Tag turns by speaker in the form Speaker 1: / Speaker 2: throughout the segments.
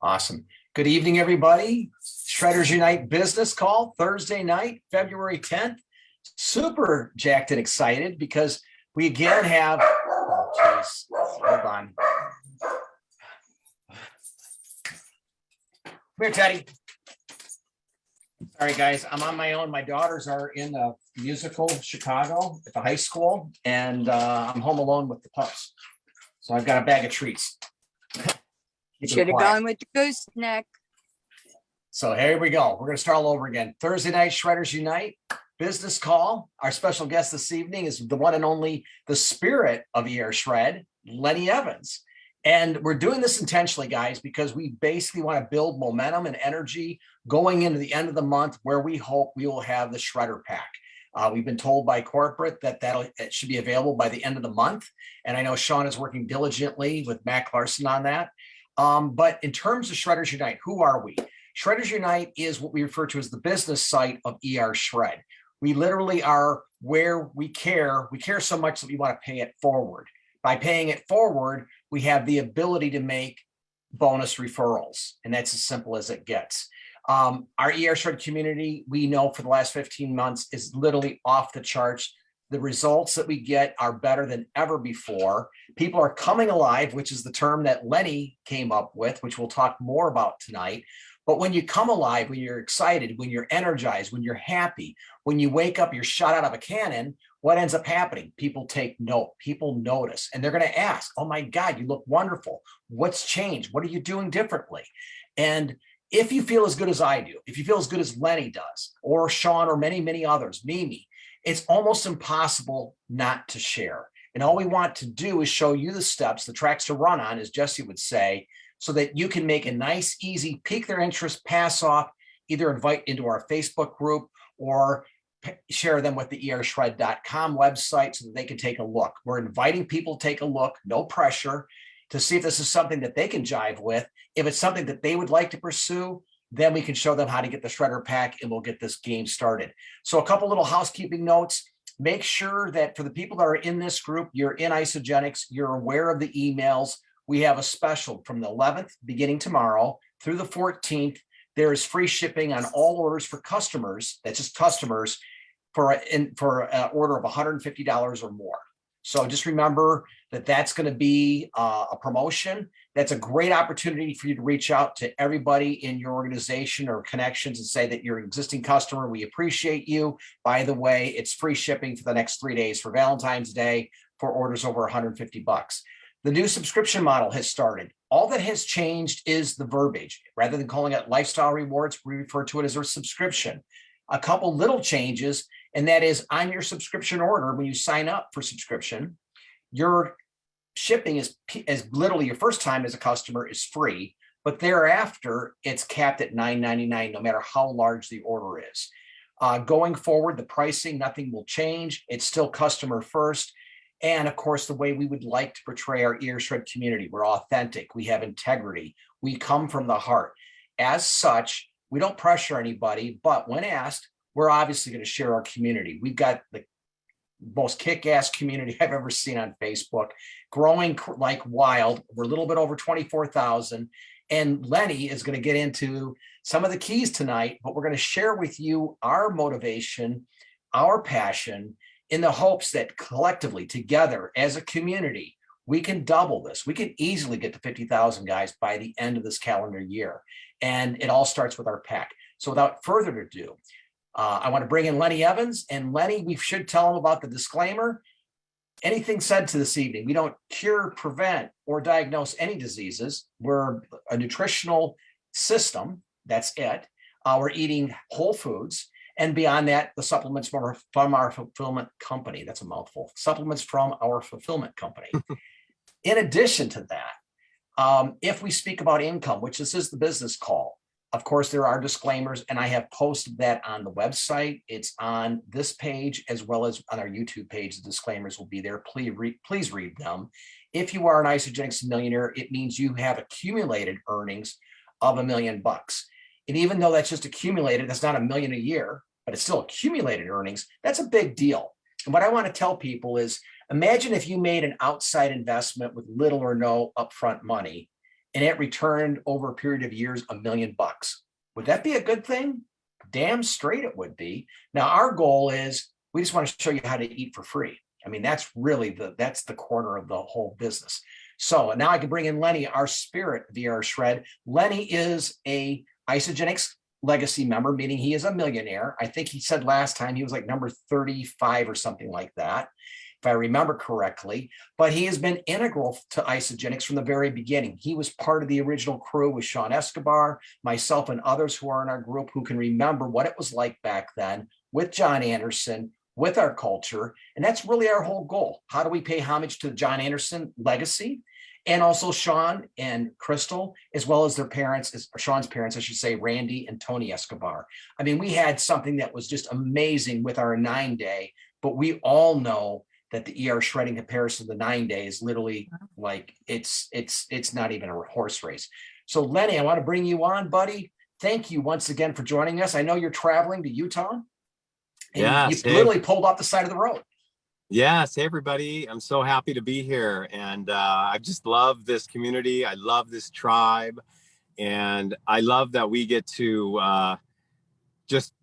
Speaker 1: Awesome. Good evening, everybody. Shredders Unite business call Thursday night, February 10th. Super jacked and excited because we again have, oh geez, hold on. Come here, Teddy. Sorry, guys, I'm on my own. My daughters are in the musical Chicago at the high school, and I'm home alone with the pups. So I've got a bag of treats.
Speaker 2: Should have gone with the gooseneck.
Speaker 1: So here we go. We're going to start all over again. Thursday night, Shredders Unite business call. Our special guest this evening is the one and only, the spirit of ERSHRED, Lenny Evans. And we're doing this intentionally, guys, because we basically want to build momentum and energy going into the end of the month, where we hope we will have the Shredder Pack. We've been told by corporate that it should be available by the end of the month. And I know Sean is working diligently with Mcarthur on that. But in terms of Shredders Unite, who are we? Shredders Unite is what we refer to as the business site of ERSHRED. We literally are where we care. We care so much that we want to pay it forward. By paying it forward, we have the ability to make bonus referrals. And that's as simple as it gets. Our ERSHRED community, we know for the last 15 months, is literally off the charts. The results that we get are better than ever before. People are coming alive, which is the term that Lenny came up with, which we'll talk more about tonight. But when you come alive, when you're excited, when you're energized, when you're happy, when you wake up, you're shot out of a cannon, what ends up happening? People take note, people notice, and they're going to ask, oh my God, you look wonderful. What's changed? What are you doing differently? And if you feel as good as I do, if you feel as good as Lenny does, or Sean, or many, many others, Mimi, it's almost impossible not to share. And all we want to do is show you the steps, the tracks to run on, as Jesse would say, so that you can make a nice, easy, pique their interest, pass off, either invite into our Facebook group or share them with the ERSHRED.com website so that they can take a look. We're inviting people to take a look, no pressure, to see if this is something that they can jive with. If it's something that they would like to pursue, then we can show them how to get the Shredder Pack and we'll get this game started. So a couple little housekeeping notes. Make sure that for the people that are in this group, you're in Isagenix, you're aware of the emails. We have a special from the 11th, beginning tomorrow, through the 14th. There is free shipping on all orders for customers, that's just customers, for an order of $150 or more. So just remember that that's going to be a promotion. That's a great opportunity for you to reach out to everybody in your organization or connections and say that you're an existing customer. We appreciate you. By the way, it's free shipping for the next 3 days for Valentine's Day for orders over $150. The new subscription model has started. All that has changed is the verbiage. Rather than calling it lifestyle rewards, we refer to it as a subscription. A couple little changes, and that is on your subscription order, when you sign up for subscription, your shipping is literally your first time as a customer is free, but thereafter it's capped at $9.99, no matter how large the order is. Going forward, the pricing, nothing will change. It's still customer first. And of course, the way we would like to portray our ERSHRED community, we're authentic, we have integrity, we come from the heart. As such, we don't pressure anybody, but when asked, we're obviously going to share our community. We've got the most kick-ass community I've ever seen on Facebook, growing like wild. We're a little bit over 24,000. And Lenny is going to get into some of the keys tonight, but we're going to share with you our motivation, our passion, in the hopes that collectively, together as a community, we can double this. We can easily get to 50,000 guys by the end of this calendar year. And it all starts with our pack. So without further ado, I want to bring in Lenny Evans. And Lenny, we should tell him about the disclaimer. Anything said to this evening, we don't cure, prevent, or diagnose any diseases. We're a nutritional system. That's it. We're eating whole foods. And beyond that, the supplements from our fulfillment company. That's a mouthful. Supplements from our fulfillment company. In addition to that, if we speak about income, which this is the business call, of course, there are disclaimers, and I have posted that on the website. It's on this page as well as on our YouTube page. The disclaimers will be there. Please read them. If you are an Isagenix millionaire, it means you have accumulated earnings of $1 million. And even though that's just accumulated, that's not $1 million a year, but it's still accumulated earnings. That's a big deal. And what I want to tell people is, imagine if you made an outside investment with little or no upfront money and it returned over a period of years $1 million. Would that be a good thing? Damn straight it would be. Now our goal is we just want to show you how to eat for free. I mean, that's really that's the corner of the whole business. So now I can bring in Lenny, our spirit of ERSHRED. Lenny is a Isagenix legacy member, meaning he is a millionaire. I think he said last time he was like number 35 or something like that, if I remember correctly. But he has been integral to Isagenix from the very beginning. He was part of the original crew with Sean Escobar, myself, and others who are in our group who can remember what it was like back then with John Anderson, with our culture. And that's really our whole goal. How do we pay homage to John Anderson legacy? And also Sean and Crystal, as well as their parents, or Sean's parents, I should say, Randy and Tony Escobar. I mean, we had something that was just amazing with our 9-day, but we all know that the ERSHRED in comparison to the 9-day is literally like, it's not even a horse race. So Lenny, I want to bring you on, buddy. Thank you once again for joining us. I know you're traveling to Utah. And you literally pulled off the side of the road.
Speaker 3: Yes. Hey, everybody. I'm so happy to be here. And I just love this community. I love this tribe. And I love that we get to just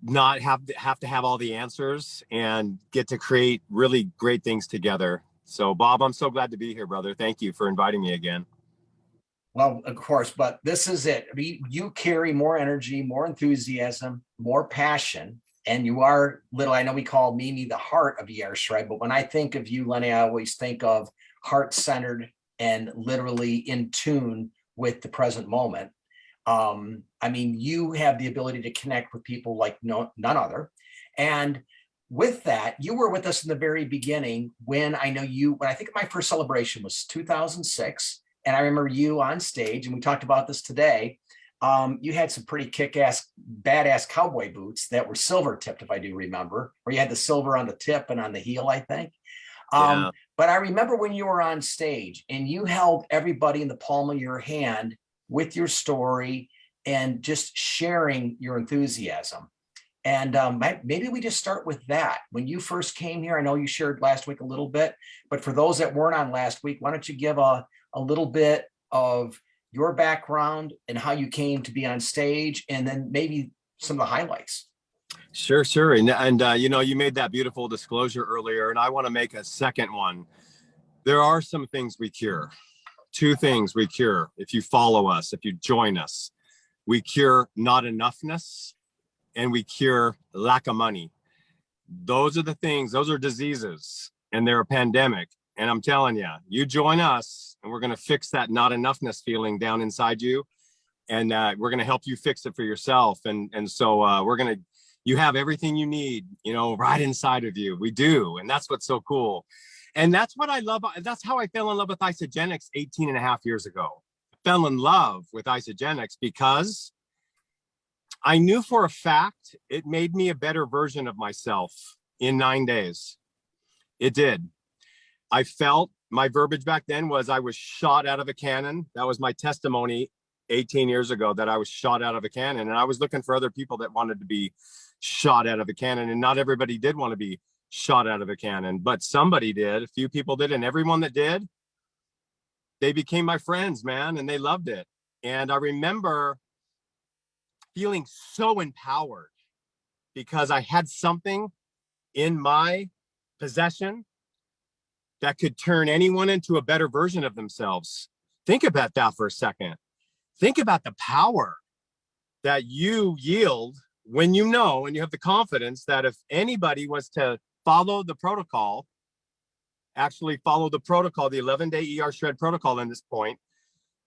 Speaker 3: not have to have all the answers and get to create really great things together. So, Bob, I'm so glad to be here, brother. Thank you for inviting me again.
Speaker 1: Well, of course, but this is it. You carry more energy, more enthusiasm, more passion. And you are I know we call Mimi the heart of ERSHRED, but when I think of you, Lenny, I always think of heart-centered and literally in tune with the present moment. I mean, you have the ability to connect with people like none other. And with that, you were with us in the very beginning when I think my first celebration was 2006. And I remember you on stage, and we talked about this today. You had some pretty kick-ass, badass cowboy boots that were silver tipped, if I do remember, or you had the silver on the tip and on the heel, I think.
Speaker 3: Yeah.
Speaker 1: But I remember when you were on stage and you held everybody in the palm of your hand with your story and just sharing your enthusiasm. And maybe we just start with that. When you first came here, I know you shared last week a little bit, but for those that weren't on last week, why don't you give a little bit of your background and how you came to be on stage, and then maybe some of the highlights.
Speaker 3: Sure. And you made that beautiful disclosure earlier, and I want to make a second one. There are some things we cure. 2 things we cure. If you follow us, if you join us, we cure not enoughness and we cure lack of money. Those are the things, those are diseases, and they're a pandemic. And I'm telling you, you join us and we're going to fix that not enoughness feeling down inside you. And we're going to help you fix it for yourself. And so you have everything you need, right inside of you. We do. And that's what's so cool. And that's what I love. That's how I fell in love with Isagenix 18 and a half years ago. I fell in love with Isagenix because I knew for a fact it made me a better version of myself in 9 days. It did. I felt my verbiage back then was I was shot out of a cannon. That was my testimony 18 years ago, that I was shot out of a cannon. And I was looking for other people that wanted to be shot out of a cannon. And not everybody did want to be shot out of a cannon, but somebody did. A few people did. And everyone that did, they became my friends, man. And they loved it. And I remember feeling so empowered because I had something in my possession that could turn anyone into a better version of themselves. Think about that for a second. Think about the power that you yield when you know and you have the confidence that if anybody was to follow the protocol, actually follow the protocol, the 11-day ERSHRED protocol in this point,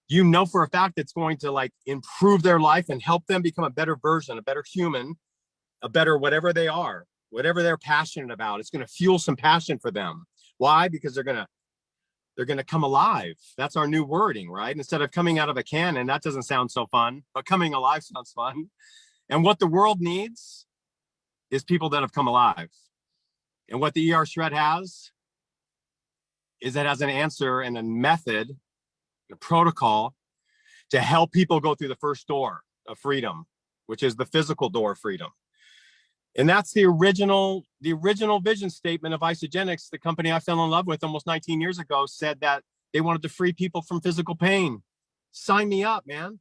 Speaker 3: you know for a fact it's going to improve their life and help them become a better version, a better human, a better whatever they are, whatever they're passionate about. It's going to fuel some passion for them. Why? Because they're going to come alive. That's our new wording, right? Instead of coming out of a cannon, that doesn't sound so fun, but coming alive sounds fun. And what the world needs is people that have come alive. And what the ERSHRED has is it has an answer and a method, a protocol to help people go through the first door of freedom, which is the physical door of freedom. And that's the original vision statement of Isagenix. The company I fell in love with almost 19 years ago said that they wanted to free people from physical pain. sign me up, man.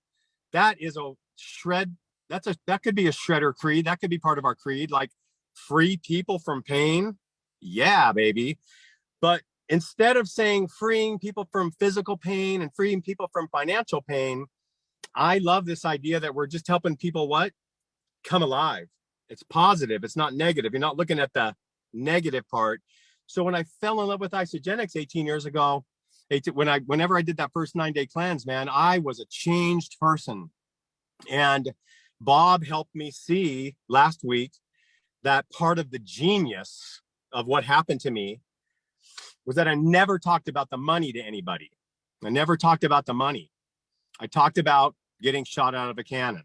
Speaker 3: That is a shred. That could be a shredder creed. That could be part of our creed, like free people from pain. Yeah, baby. But instead of saying freeing people from physical pain and freeing people from financial pain, I love this idea that we're just helping people what? Come alive. It's positive. It's not negative. You're not looking at the negative part. So when I fell in love with Isagenix 18 years ago, whenever I did that first 9-day cleanse, man, I was a changed person. And Bob helped me see last week that part of the genius of what happened to me was that I never talked about the money to anybody. I never talked about the money. I talked about getting shot out of a cannon.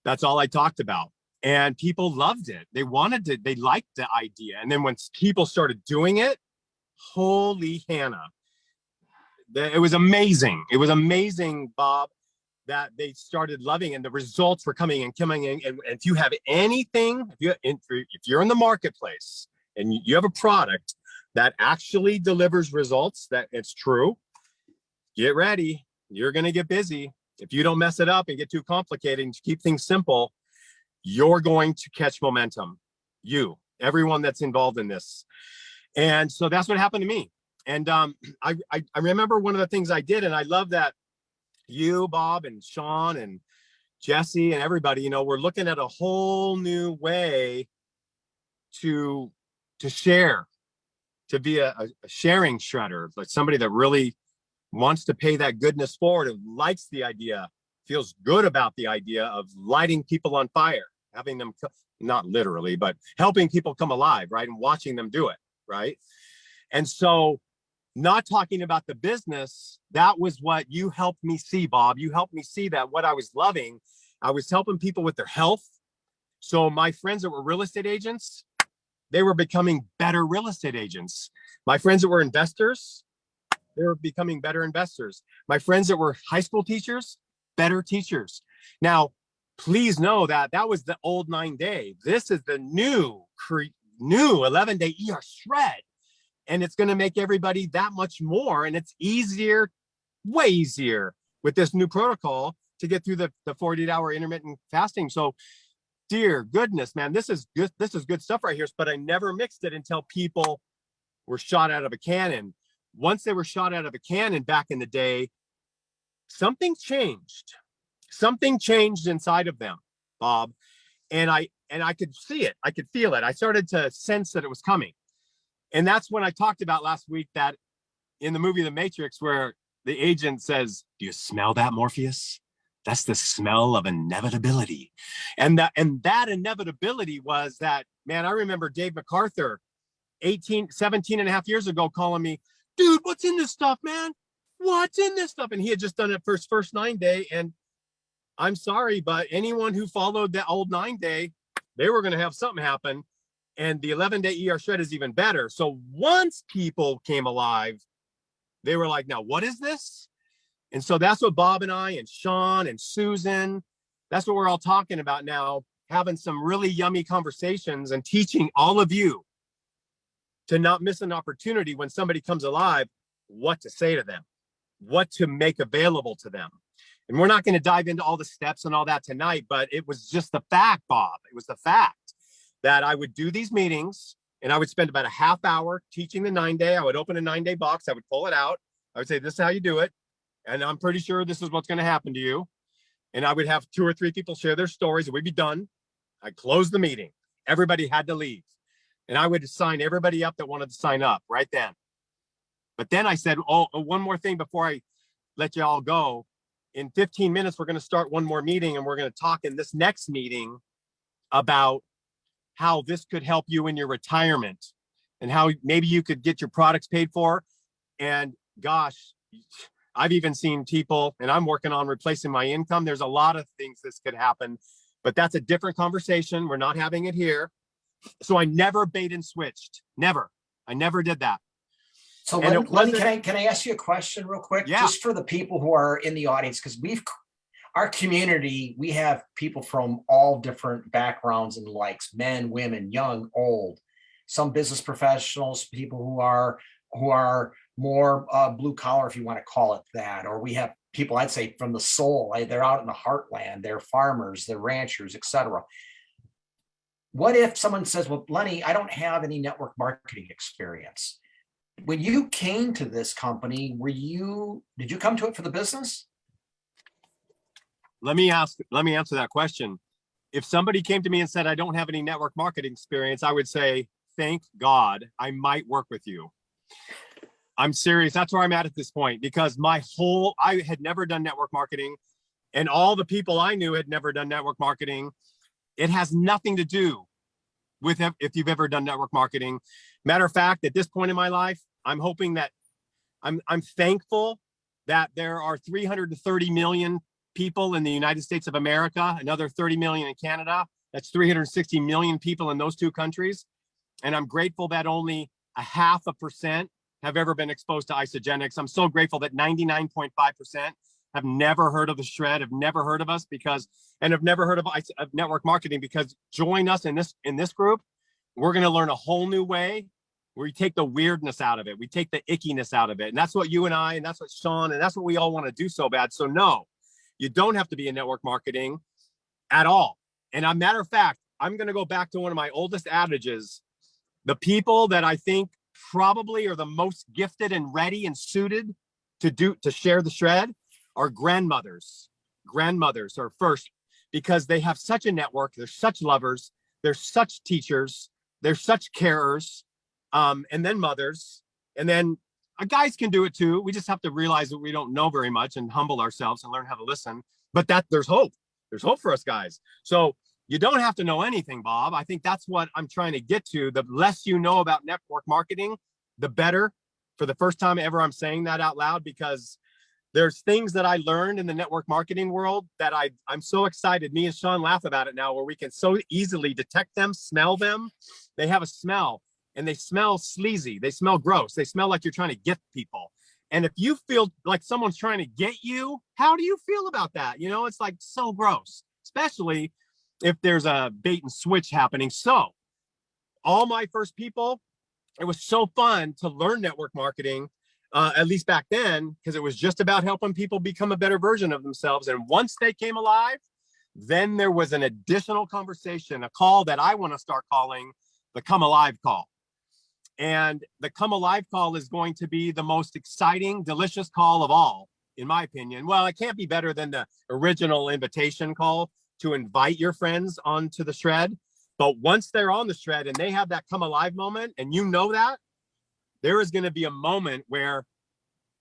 Speaker 3: That's all I talked about. And people loved it. They wanted it. They liked the idea. And then when people started doing it, holy Hannah, it was amazing. It was amazing, Bob, that they started loving and the results were coming in. And if you have anything, if you're in the marketplace and you have a product that actually delivers results, that it's true, get ready. You're going to get busy. If you don't mess it up and get too complicated and keep things simple, you're going to catch momentum. Everyone that's involved in this. And so that's what happened to me. And I remember one of the things I did, and I love that you, Bob, and Sean, and Jesse, and everybody, we're looking at a whole new way to share, to be a sharing shredder, like somebody that really wants to pay that goodness forward and likes the idea, feels good about the idea of lighting people on fire, having them, not literally, but helping people come alive, right? And watching them do it, right? And so not talking about the business, that was what you helped me see, Bob. You helped me see that what I was loving, I was helping people with their health. So my friends that were real estate agents, they were becoming better real estate agents. My friends that were investors, they were becoming better investors. My friends that were high school teachers, better teachers. Now, please know that that was the old 9-day. This is the new 11-day ERSHRED. And it's going to make everybody that much more. And it's easier, way easier with this new protocol to get through the 48-hour intermittent fasting. So, dear goodness, man, this is good. This is good stuff right here. But I never mixed it until people were shot out of a cannon. Once they were shot out of a cannon back in the day, something changed. Something changed inside of them, Bob. And I could see it. I could feel it. I started to sense that it was coming. And that's when I talked about last week that in the movie The Matrix, where the agent says, "Do you smell that, Morpheus? That's the smell of inevitability." And that inevitability was that, man, I remember Dave Mcarthur 17 and a half years ago calling me, "Dude, what's in this stuff, man? What's in this stuff?" And he had just done it for his first 9-day. And I'm sorry, but anyone who followed that old 9-day, they were going to have something happen. And the 11-day ERSHRED is even better. So once people came alive, they were like, now, what is this? And so that's what Bob and I and Sean and Susan, that's what we're all talking about now, having some really yummy conversations and teaching all of you to not miss an opportunity when somebody comes alive, what to say to them, what to make available to them. And we're not going to dive into all the steps and all that tonight, but it was just the fact, Bob. It was the fact that I would do these meetings and I would spend about a half hour teaching the 9-day. I would open a 9-day box. I would pull it out. I would say, this is how you do it. And I'm pretty sure this is what's going to happen to you. And I would have 2 or 3 people share their stories and we'd be done. I'd close the meeting. Everybody had to leave. And I would sign everybody up that wanted to sign up right then. But then I said, oh, one more thing before I let you all go. In 15 minutes, we're going to start one more meeting and we're going to talk in this next meeting about how this could help you in your retirement and how maybe you could get your products paid for. And gosh, I've even seen people, and I'm working on replacing my income. There's a lot of things this could happen, but that's a different conversation. We're not having it here. So I never bait and switched. Never. I never did that.
Speaker 1: So Lenny, can I ask you a question real quick?
Speaker 3: Yeah.
Speaker 1: Just for the people who are in the audience, because our community, we have people from all different backgrounds and likes, men, women, young, old, some business professionals, people who are more blue collar, if you want to call it that, or we have people, I'd say from the soul. They're out in the heartland, they're farmers, they're ranchers, etc. What if someone says, well, Lenny, I don't have any network marketing experience. When you came to this company, did you come to it for the business?
Speaker 3: Let me answer that question. If somebody came to me and said, I don't have any network marketing experience, I would say, thank God, I might work with you. I'm serious. That's where I'm at this point, because I had never done network marketing, and all the people I knew had never done network marketing. It has nothing to do with if you've ever done network marketing. Matter of fact, at this point in my life, I'm hoping that I'm thankful that there are 330 million people in the United States of America, another 30 million in Canada. That's 360 million people in those two countries. And I'm grateful that only 0.5% have ever been exposed to Isagenix. I'm so grateful that 99.5% have never heard of the Shred, have never heard of us have never heard of network marketing, because join us in this group. We're going to learn a whole new way where we take the weirdness out of it. We take the ickiness out of it. And that's what you and I, and that's what Sean, and that's what we all want to do so bad. So no, you don't have to be in network marketing at all. And a matter of fact, I'm going to go back to one of my oldest adages. The people that I think probably are the most gifted and ready and suited to share the Shred are grandmothers. Grandmothers are first, because they have such a network. They're such lovers. They're such teachers. They're such carers. And then mothers. And then guys can do it too. We just have to realize that we don't know very much and humble ourselves and learn how to listen. But there's hope. There's hope for us guys. So you don't have to know anything, Bob. I think that's what I'm trying to get to. The less you know about network marketing, the better. For the first time ever, I'm saying that out loud, because there's things that I learned in the network marketing world that I'm so excited. Me and Sean laugh about it now, where we can so easily detect them, smell them. They have a smell, and they smell sleazy. They smell gross. They smell like you're trying to get people. And if you feel like someone's trying to get you, how do you feel about that? You know, it's like so gross, especially if there's a bait and switch happening. So all my first people, it was so fun to learn network marketing, at least back then, because it was just about helping people become a better version of themselves. And once they came alive, then there was an additional conversation, a call that I want to start calling the Come Alive call. And the Come Alive call is going to be the most exciting, delicious call of all, in my opinion. Well, it can't be better than the original invitation call to invite your friends onto the Shred. But once they're on the Shred and they have that Come Alive moment, and you know that, there is going to be a moment where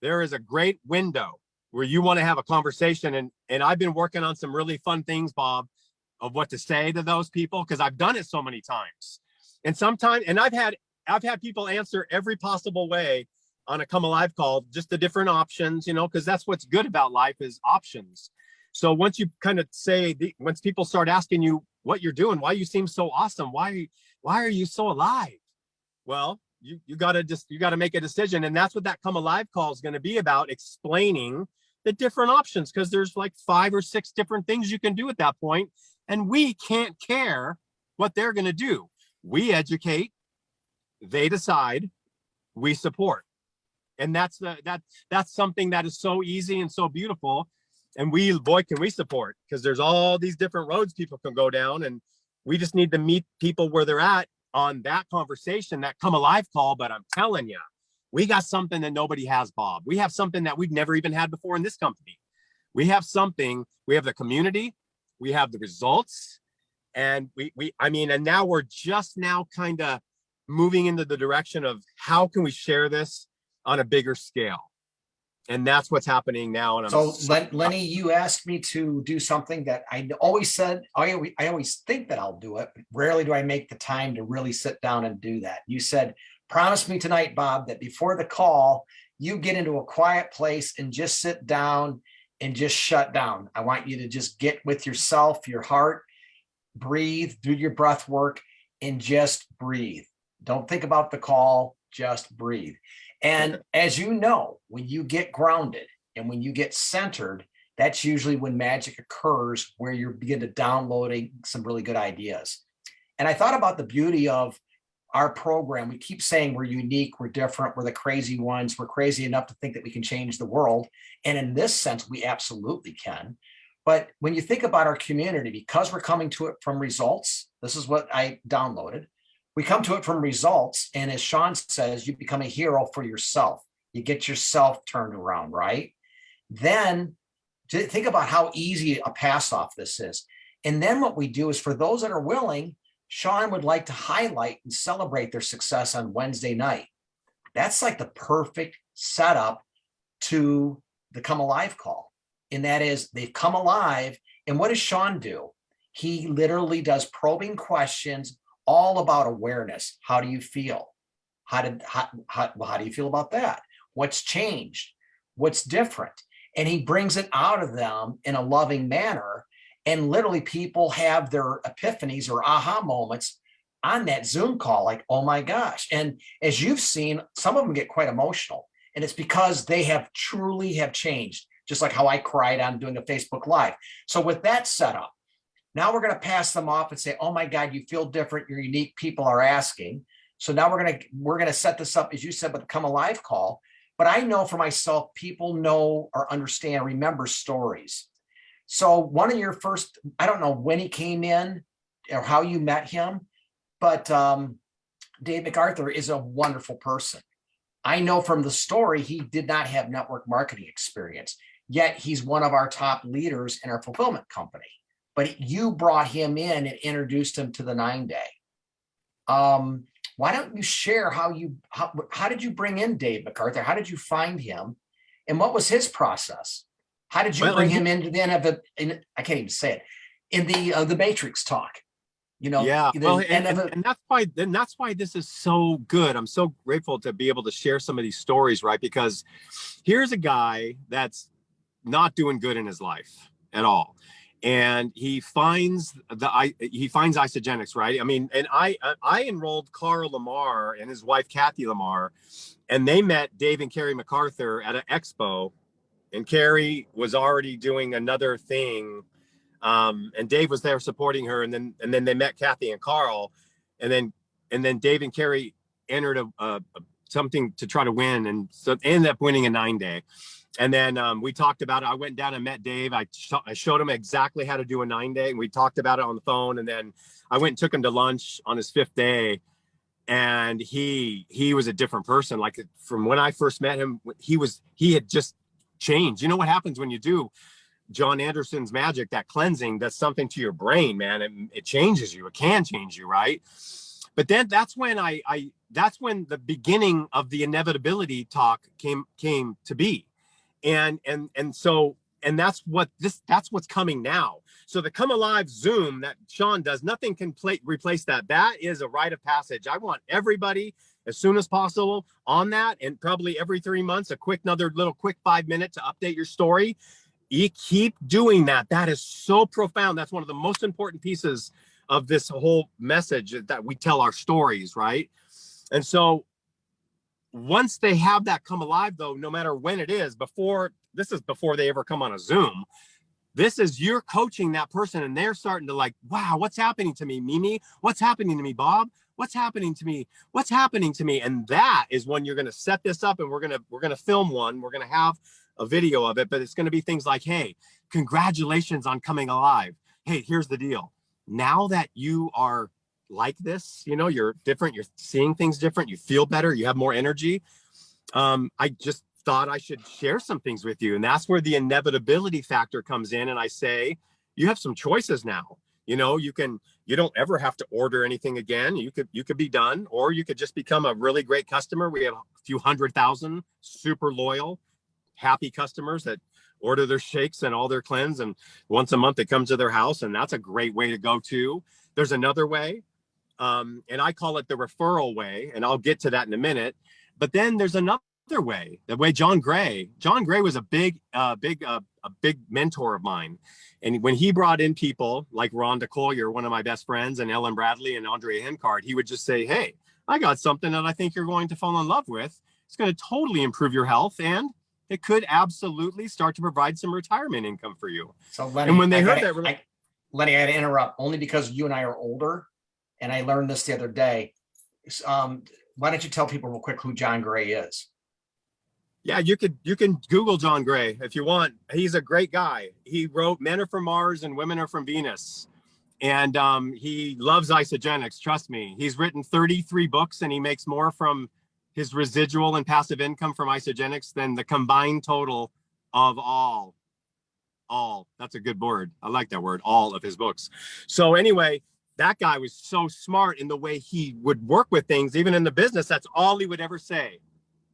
Speaker 3: there is a great window where you want to have a conversation. And I've been working on some really fun things, Bob, of what to say to those people, because I've done it so many times. And sometimes, and I've had people answer every possible way on a Come Alive call, just the different options, you know, because that's what's good about life is options. So once you kind of once people start asking you what you're doing, why you seem so awesome, why are you so alive? Well, you got to make a decision. And that's what that Come Alive call is going to be about, explaining the different options, because there's like 5 or 6 different things you can do at that point. And we can't care what they're going to do. We educate, they decide, we support. And that's something that is so easy and so beautiful. And boy, can we support, because there's all these different roads people can go down, and we just need to meet people where they're at on that conversation, that Come Alive call. But I'm telling you, we got something that nobody has, Bob. We have something that we've never even had before in this company. We have the community, we have the results, and and now we're just now kind of moving into the direction of how can we share this on a bigger scale. And that's what's happening now. And
Speaker 1: Lenny, you asked me to do something that I always said, I always think that I'll do it, but rarely do I make the time to really sit down and do that. You said, promise me tonight, Bob, that before the call, you get into a quiet place and just sit down and just shut down. I want you to just get with yourself, your heart, breathe, do your breath work, and just breathe. Don't think about the call, just breathe. And as you know, when you get grounded and when you get centered, that's usually when magic occurs, where you begin to downloading some really good ideas. And I thought about the beauty of our program, we keep saying we're unique, we're different, we're the crazy ones, we're crazy enough to think that we can change the world. And in this sense, we absolutely can. But when you think about our community, because we're coming to it from results, this is what I downloaded. We come to it from results. And as Sean says, you become a hero for yourself. You get yourself turned around, right? Then think about how easy a pass off this is. And then what we do is, for those that are willing, Sean would like to highlight and celebrate their success on Wednesday night. That's like the perfect setup to the Come Alive call. And that is, they've come alive. And what does Sean do? He literally does probing questions all about awareness. How do you feel? How do you feel about that? What's changed? What's different? And he brings it out of them in a loving manner. And literally people have their epiphanies or aha moments on that Zoom call, like, oh my gosh. And as you've seen, some of them get quite emotional. And it's because they have truly have changed, just like how I cried on doing a Facebook Live. So with that setup, now we're going to pass them off and say, oh my God, you feel different. You're unique. People are asking. So now we're going to set this up, as you said, with the Come Alive call. But I know for myself, people know or understand, remember stories. So one of your first, I don't know when he came in or how you met him, but Dave Mcarthur is a wonderful person. I know from the story, he did not have network marketing experience, yet he's one of our top leaders in our fulfillment company. But you brought him in and introduced him to the 9-day. Why don't you share how did you bring in Dave Mcarthur? How did you find him? And what was his process? How did you bring him into the end of it? I can't even say it, in the Matrix talk, you know?
Speaker 3: Yeah. Well,
Speaker 1: and
Speaker 3: that's why this is so good. I'm so grateful to be able to share some of these stories, right? Because here's a guy that's not doing good in his life at all. And he finds Isagenix, right? I mean, and I enrolled Carl Lamar and his wife, Kathy Lamar, and they met Dave and Carrie Mcarthur at an expo, and Carrie was already doing another thing. And Dave was there supporting her. And then they met Kathy and Carl, and then Dave and Carrie entered something to try to win. And so ended up winning a 9-day. And then we talked about it. I went down and met Dave. I showed him exactly how to do a 9-day, and we talked about it on the phone. And then I went and took him to lunch on his 5th day, and he was a different person. Like, from when I first met him, he had just changed. You know what happens when you do John Anderson's magic, that cleansing, does something to your brain, man. It changes you. It can change you, right? But then that's when that's when the beginning of the inevitability talk came to be. And that's what's coming now. So the Come Alive Zoom that Sean does, nothing can replace that. That is a rite of passage. I want everybody as soon as possible on that, and probably every 3 months, another little quick 5-minute to update your story. You keep doing that. That is so profound. That's one of the most important pieces of this whole message, that we tell our stories, right? And so once they have that come alive, though, no matter when it is, before they ever come on a Zoom, this is, you're coaching that person, and they're starting to like, wow, what's happening to me, Mimi? What's happening to me, Bob? What's happening to me? What's happening to me? And that is when you're going to set this up, and we're going to film one. We're going to have a video of it, but it's going to be things like, hey, congratulations on coming alive. Hey, here's the deal. Now that you are like this, you're different, you're seeing things different, you feel better, you have more energy. I just thought I should share some things with you. And that's where the inevitability factor comes in. And I say, you have some choices now. You don't ever have to order anything again. You could be done, or you could just become a really great customer. We have a few 100,000 super loyal, happy customers that order their shakes and all their cleanse, and once a month it comes to their house, and that's a great way to go too. There's another way, and I call it the referral way, and I'll get to that in a minute. But then there's another way, the way John Gray was a big mentor of mine. And when he brought in people like Rhonda Collier, one of my best friends, and Ellen Bradley and Andrea Hincard, he would just say, hey, I got something that I think you're going to fall in love with. It's going to totally improve your health, and it could absolutely start to provide some retirement income for you.
Speaker 1: So Lenny,
Speaker 3: and when they heard
Speaker 1: Lenny, I had to interrupt only because you and I are older, and I learned this the other day. why don't you tell people real quick who John Gray is?
Speaker 3: Yeah, you can Google John Gray if you want. He's a great guy. He wrote Men Are From Mars and Women Are From Venus. And he loves Isagenix, trust me. He's written 33 books and he makes more from his residual and passive income from Isagenix than the combined total of all, that's a good word. I like that word, all of his books. So anyway, that guy was so smart in the way he would work with things, even in the business. That's all he would ever say.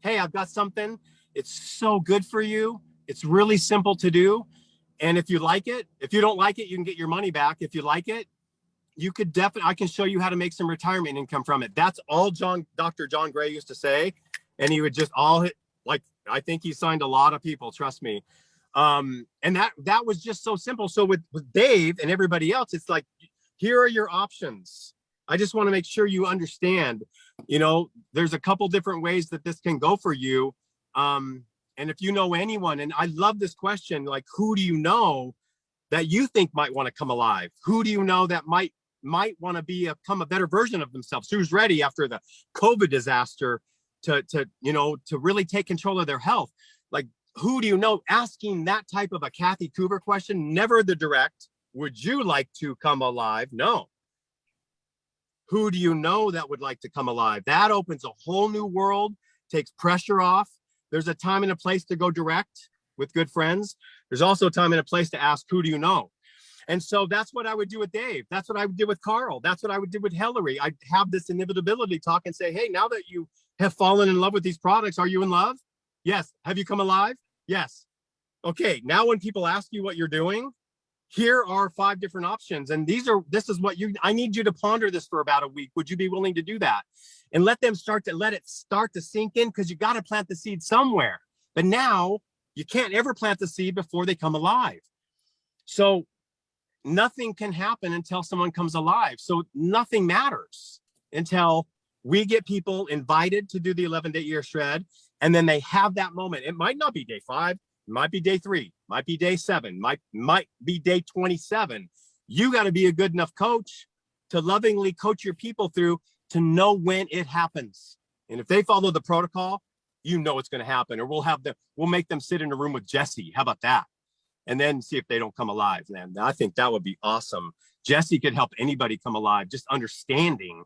Speaker 3: Hey, I've got something. It's so good for you. It's really simple to do. And if you like it, if you don't like it, you can get your money back. If you like it, you could definitely, I can show you how to make some retirement income from it. That's all Dr. John Gray used to say. And he would just all hit, like, I think he signed a lot of people, trust me. And that was just so simple. So with Dave and everybody else, it's like, here are your options. I just want to make sure you understand, you know, there's a couple different ways that this can go for you. And if you know anyone, and I love this question, like, who do you know that you think might want to come alive? Who do you know that might want to become a better version of themselves? Who's ready after the COVID disaster to really take control of their health? Like, who do you know? Asking that type of a Kathy Coover question, never the direct, would you like to come alive? No. Who do you know that would like to come alive? That opens a whole new world, takes pressure off. There's a time and a place to go direct with good friends. There's also a time and a place to ask, who do you know? And so that's what I would do with Dave. That's what I would do with Carl. That's what I would do with Hillary. I'd have this inevitability talk and say, hey, now that you have fallen in love with these products, are you in love? Yes. Have you come alive? Yes. Okay. Now when people ask you what you're doing, here are 5 different options. And this is what I need you to ponder this for about a week. Would you be willing to do that? And let it start to sink in, because you got to plant the seed somewhere. But now you can't ever plant the seed before they come alive. So nothing can happen until someone comes alive. So nothing matters until we get people invited to do the 11-day ERSHRED. And then they have that moment. It might not be day 5. It might be day 3, might be day 7, might be day 27. You got to be a good enough coach to lovingly coach your people through to know when it happens. And if they follow the protocol, you know it's going to happen. Or we'll make them sit in a room with Jesse. How about that? And then see if they don't come alive. And I think that would be awesome. Jesse could help anybody come alive, just understanding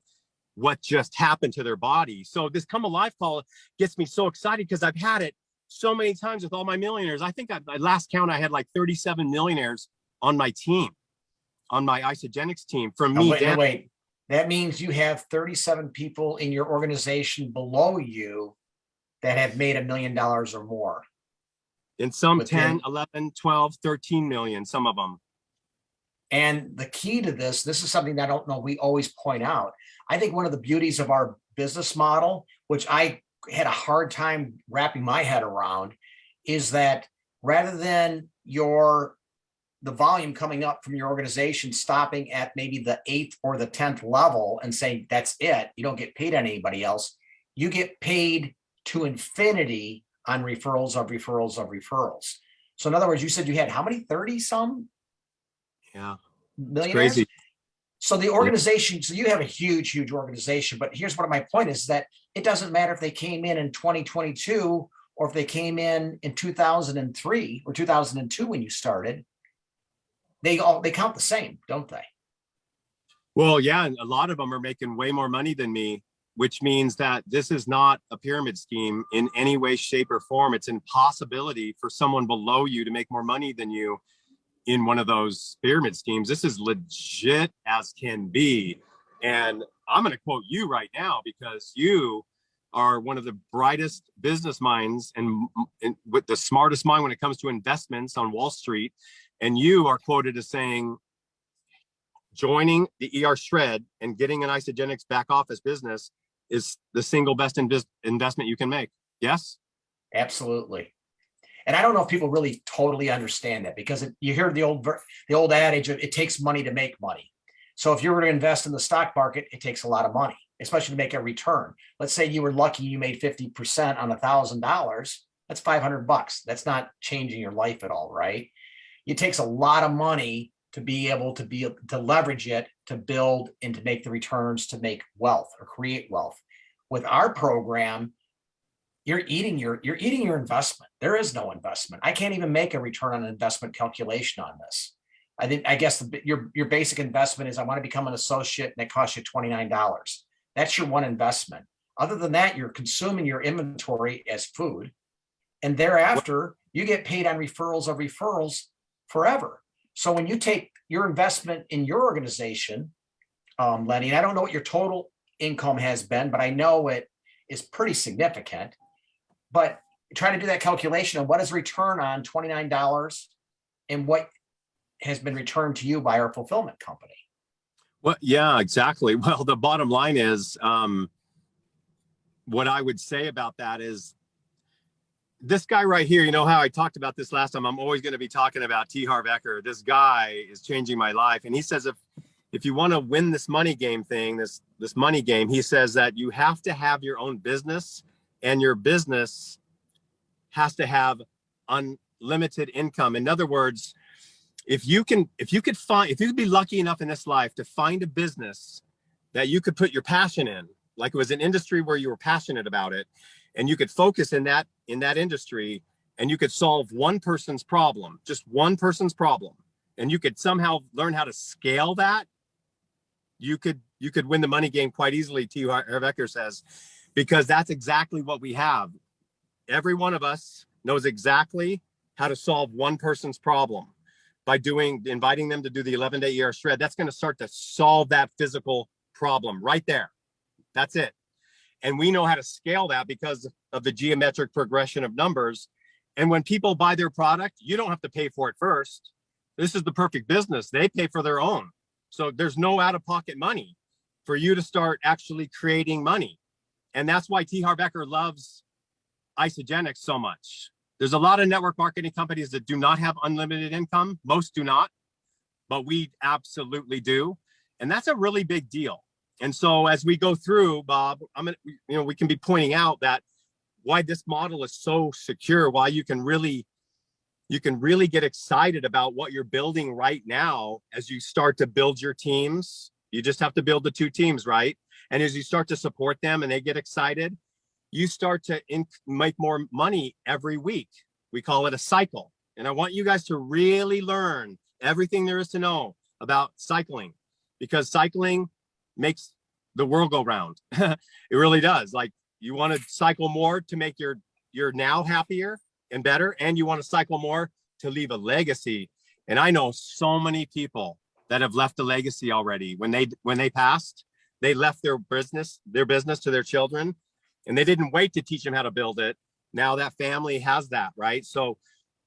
Speaker 3: what just happened to their body. So this come alive call gets me so excited, because I've had it so many times with all my millionaires. I think at last count, I had like 37 millionaires on my team, on my Isagenix team. From me,
Speaker 1: wait. That means you have 37 people in your organization below you that have made $1 million or more.
Speaker 3: In some 10, 11, 12, 13 million, some of them.
Speaker 1: And the key to this is something that I don't know, we always point out. I think one of the beauties of our business model, which I had a hard time wrapping my head around, is that rather than the volume coming up from your organization stopping at maybe the 8th or the 10th level and saying that's it, you don't get paid on anybody else, you get paid to infinity on referrals of referrals of referrals. So in other words, you said you had how many? 30 some?
Speaker 3: Yeah.
Speaker 1: Millionaires?
Speaker 3: Crazy.
Speaker 1: So the organization, so you have a huge, huge organization, but here's what my point is, that it doesn't matter if they came in 2022 or if they came in 2003 or 2002 when you started. They count the same, don't they?
Speaker 3: Well, yeah, and a lot of them are making way more money than me, which means that this is not a pyramid scheme in any way, shape, or form. It's an impossibility for someone below you to make more money than you in one of those pyramid schemes. This is legit as can be. And I'm going to quote you right now, because you are one of the brightest business minds and with the smartest mind when it comes to investments on Wall Street. And you are quoted as saying, joining the ERSHRED and getting an Isagenix back office business is the single best investment you can make. Yes?
Speaker 1: Absolutely. And I don't know if people really totally understand that, because you hear the old adage of it takes money to make money. So if you were to invest in the stock market, it takes a lot of money, especially to make a return. Let's say you were lucky, you made 50% on $1,000. That's $500. That's not changing your life at all, right? It takes a lot of money to be able to leverage it, to build and to make the returns, to make wealth or create wealth. With our program, you're eating your investment. There is no investment. I can't even make a return on investment calculation on this. I guess your basic investment is I want to become an associate and it costs you $29. That's your one investment. Other than that, you're consuming your inventory as food. And thereafter, you get paid on referrals of referrals forever. So when you take your investment in your organization, Lenny, and I don't know what your total income has been, but I know it is pretty significant. But try to do that calculation of what is return on $29 and what has been returned to you by our fulfillment company.
Speaker 3: Well, yeah, exactly. Well, the bottom line is, what I would say about that is this guy right here, you know how I talked about this last time, I'm always going to be talking about T. Harv Eker. This guy is changing my life. And he says, if you want to win this money game thing, this money game, he says that you have to have your own business, and your business has to have unlimited income. In other words, if you could be lucky enough in this life to find a business that you could put your passion in, like it was an industry where you were passionate about it, and you could focus in that industry, and you could solve one person's problem, just one person's problem, and you could somehow learn how to scale that, you could win the money game quite easily, T. Harv Eker says, because that's exactly what we have. Every one of us knows exactly how to solve one person's problem by inviting them to do the 11-day ERSHRED. That's going to start to solve that physical problem right there. That's it. And we know how to scale that because of the geometric progression of numbers. And when people buy their product, you don't have to pay for it first. This is the perfect business. They pay for their own. So there's no out-of-pocket money for you to start actually creating money. And that's why T. Harv Eker loves Isagenix so much. There's a lot of network marketing companies that do not have unlimited income. Most do not, but we absolutely do. And that's a really big deal. And so as we go through, Bob, we can be pointing out that why this model is so secure, why you can really get excited about what you're building right now as you start to build your teams. You just have to build the 2 teams, right? And as you start to support them and they get excited, you start to make more money every week. We call it a cycle. And I want you guys to really learn everything there is to know about cycling, because cycling makes the world go round. It really does. Like, you want to cycle more to make your now happier and better, and you want to cycle more to leave a legacy. And I know so many people that have left a legacy already. When they passed, they left their business to their children, and they didn't wait to teach them how to build it. Now that family has that, right? So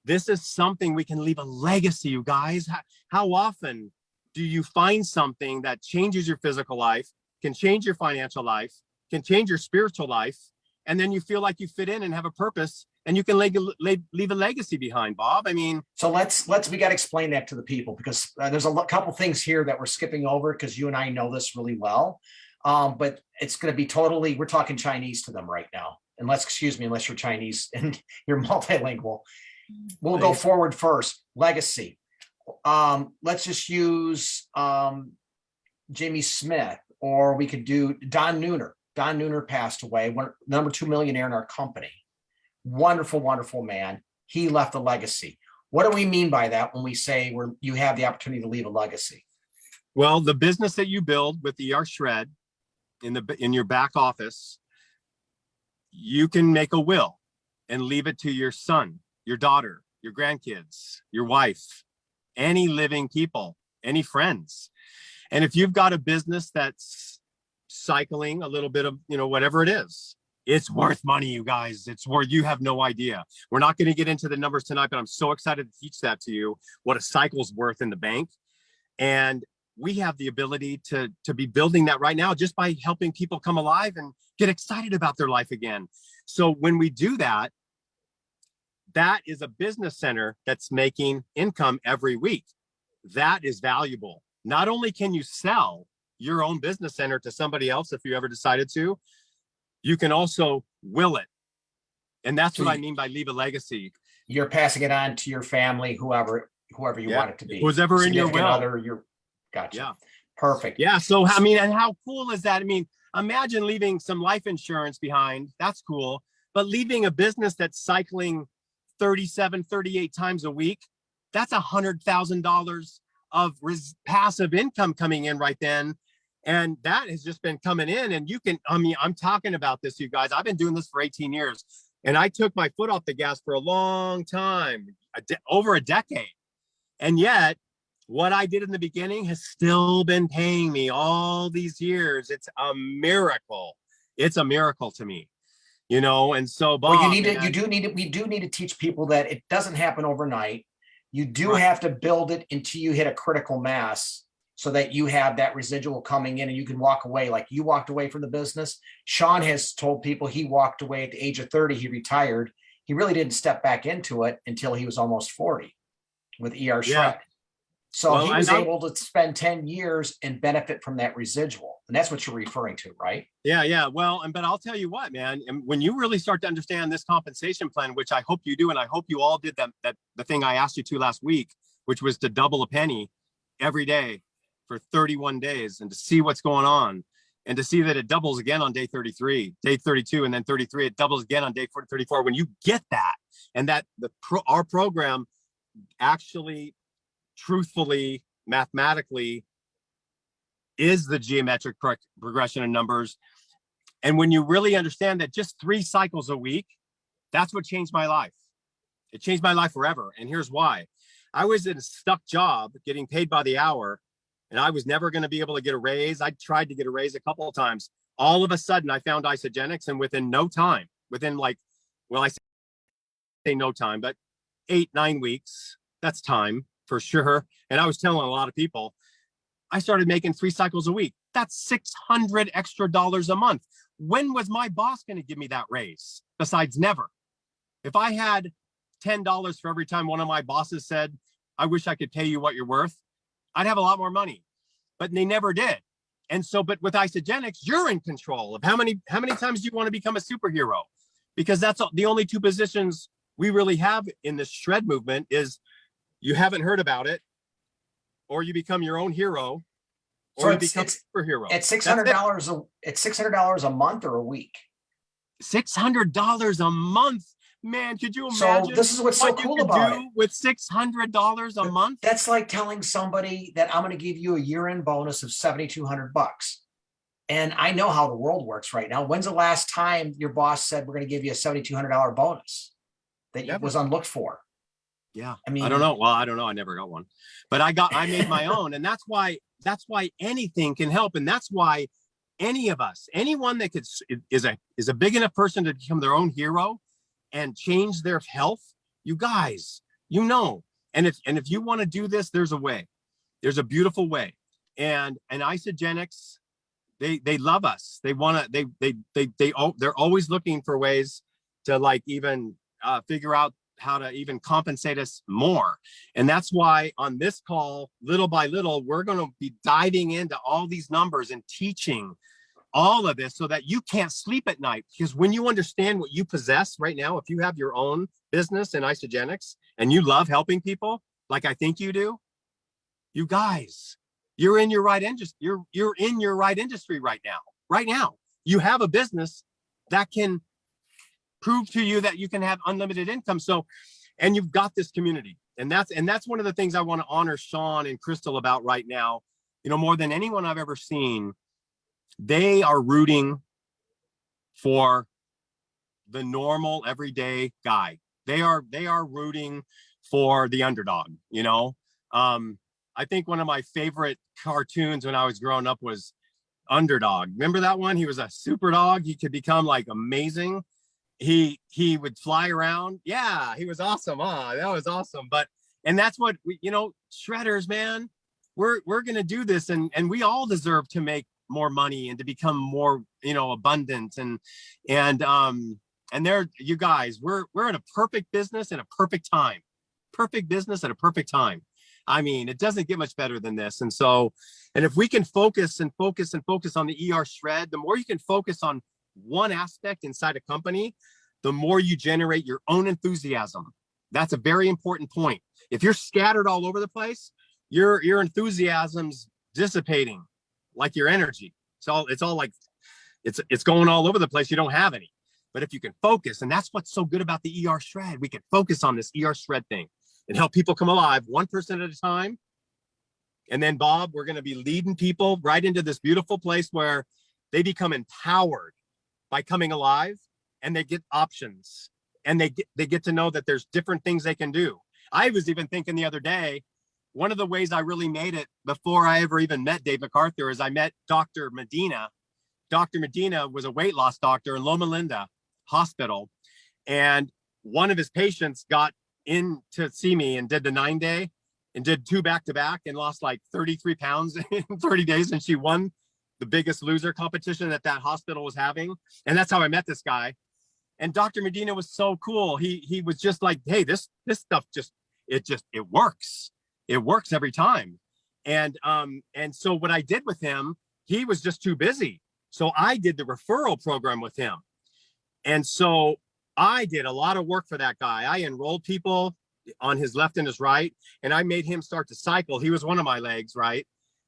Speaker 3: this is something we can leave a legacy, you guys. How often do you find something that changes your physical life, can change your financial life, can change your spiritual life, and then you feel like you fit in and have a purpose, and you can leave a legacy behind, Bob? I mean,
Speaker 1: so we got to explain that to the people, because there's a couple things here that we're skipping over, because you and I know this really well. But it's going to be totally, we're talking Chinese to them right now. Unless you're Chinese and you're multilingual. We'll go forward first. Legacy. Let's just use Jimmy Smith, or we could do Don Nooner. Don Nooner passed away, number 2 millionaire in our company. Wonderful, wonderful man. He left a legacy. What do we mean by that when we say you have the opportunity to leave a legacy?
Speaker 3: Well, the business that you build with the ERSHRED in your back office, you can make a will and leave it to your son, your daughter, your grandkids, your wife, any living people, any friends. And if you've got a business that's cycling a little bit of, whatever it is, it's worth money, you guys. It's worth, you have no idea. We're not going to get into the numbers tonight, but I'm so excited to teach that to you, what a cycle's worth in the bank. And we have the ability to be building that right now just by helping people come alive and get excited about their life again. So when we do that, that is a business center that's making income every week. That is valuable. Not only can you sell your own business center to somebody else if you ever decided to, you can also will it. And that's what I mean by leave a legacy.
Speaker 1: You're passing it on to your family, whoever whoever you
Speaker 3: Yeah.
Speaker 1: want it to be.
Speaker 3: Who's ever in your
Speaker 1: Significant
Speaker 3: will.
Speaker 1: other, your gotcha.
Speaker 3: Yeah.
Speaker 1: Perfect.
Speaker 3: Yeah. So, I mean, and how cool is that? I mean, imagine leaving some life insurance behind. That's cool. But leaving a business that's cycling 37, 38 times a week, that's $100,000 of passive income coming in right then. And that has just been coming in. And you can, I mean, I'm talking about this, you guys. I've been doing this for 18 years and I took my foot off the gas for a long time, over a decade. And yet, what I did in the beginning has still been paying me all these years. It's a miracle. It's a miracle to me, you know. And so, Bob,
Speaker 1: well, we do need to teach people that it doesn't happen overnight. You do
Speaker 3: Right.
Speaker 1: have to build it until you hit a critical mass so that you have that residual coming in and you can walk away. Like you walked away from the business. Sean has told people he walked away at the age of 30, he retired. He really didn't step back into it until he was almost 40 with ERSHRED.
Speaker 3: Yeah.
Speaker 1: So
Speaker 3: Well,
Speaker 1: he was able to spend 10 years and benefit from that residual. And that's what you're referring to, right?
Speaker 3: Yeah, yeah. Well, but I'll tell you what, man, and when you really start to understand this compensation plan, which I hope you do, and I hope you all did that the thing I asked you to last week, which was to double a penny every day for 31 days and to see what's going on and to see that it doubles again on day 33, day 32, and then 33, it doubles again on day 34. When you get that, and that our program actually truthfully, mathematically is the geometric progression of numbers. And when you really understand that just 3 cycles a week, that's what changed my life. It changed my life forever. And here's why. I was in a stuck job getting paid by the hour, and I was never going to be able to get a raise. I tried to get a raise a couple of times. All of a sudden, I found Isagenix, and within no time, within like, well, I say no time, but 8-9 weeks, that's time for sure. And I was telling a lot of people, I started making 3 cycles a week. That's $600 extra a month. When was my boss going to give me that raise? Besides never. If I had $10 for every time one of my bosses said, I wish I could pay you what you're worth, I'd have a lot more money, but they never did. And so, but with Isagenix, you're in control of how many times do you want to become a superhero? Because that's the only 2 positions we really have in this shred movement is you haven't heard about it, or you become your own hero, or
Speaker 1: So
Speaker 3: you become a superhero.
Speaker 1: At $600 a month or a week.
Speaker 3: $600 a month, man. Could you imagine?
Speaker 1: So this is what's so cool about it.
Speaker 3: With $600 a month?
Speaker 1: That's like telling somebody that I'm going to give you a year-end bonus of $7,200. And I know how the world works right now. When's the last time your boss said we're going to give you a $7,200 bonus that was unlooked for?
Speaker 3: Yeah.
Speaker 1: I mean,
Speaker 3: I don't know. Well, I don't know. I never got one, but I made my own. And that's why anything can help. And that's why any of us, anyone that is a big enough person to become their own hero and change their health, you guys, you know, and if you want to do this, there's a way. There's a beautiful way. And Isagenix, they love us. They want to, they're always looking for ways to like even figure out how to even compensate us more. And that's why on this call, little by little, we're going to be diving into all these numbers and teaching all of this so that you can't sleep at night. Because when you understand what you possess right now, if you have your own business in Isagenix and you love helping people, like I think you do, you guys, you're in your right industry. You're in your right industry right now. Right now, you have a business that can prove to you that you can have unlimited income. So, and you've got this community, and that's one of the things I want to honor Sean and Crystal about right now. You know, more than anyone I've ever seen, they are rooting for the normal everyday guy. They are rooting for the underdog. You know, I think one of my favorite cartoons when I was growing up was Underdog. Remember that one? He was a super dog. He could become like amazing. He would fly around. Yeah, he was awesome. That was awesome. And that's what we, you know, shredders, man, we're going to do this. And we all deserve to make more money and to become more, you know, abundant. And there, you guys, we're in a perfect business at a perfect time. Perfect business at a perfect time. I mean, it doesn't get much better than this. And so, and if we can focus on the ERSHRED, the more you can focus on one aspect inside a company, the more you generate your own enthusiasm. That's a very important point. If you're scattered all over the place, your enthusiasm's dissipating like your energy. It's all like it's going all over the place. You don't have any. But if you can focus, and that's what's so good about the ERSHRED, we can focus on this ERSHRED thing and help people come alive 1% at a time. And then, Bob, we're going to be leading people right into this beautiful place where they become empowered by coming alive, and they get options, and they get to know that there's different things they can do. I was even thinking the other day, one of the ways I really made it before I ever even met Dave Mcarthur is I met Dr. Medina. Dr. Medina was a weight loss doctor in Loma Linda Hospital. And one of his patients got in to see me and did the 9-day and did 2 back-to-back and lost like 33 pounds in 30 days. And she won the Biggest Loser competition that hospital was having. And that's how I met this guy. And Dr. Medina was so cool. He was just like, hey, this stuff it works. It works every time. And so what I did with him, he was just too busy. So I did the referral program with him. And so I did a lot of work for that guy. I enrolled people on his left and his right, and I made him start to cycle. He was one of my legs, right?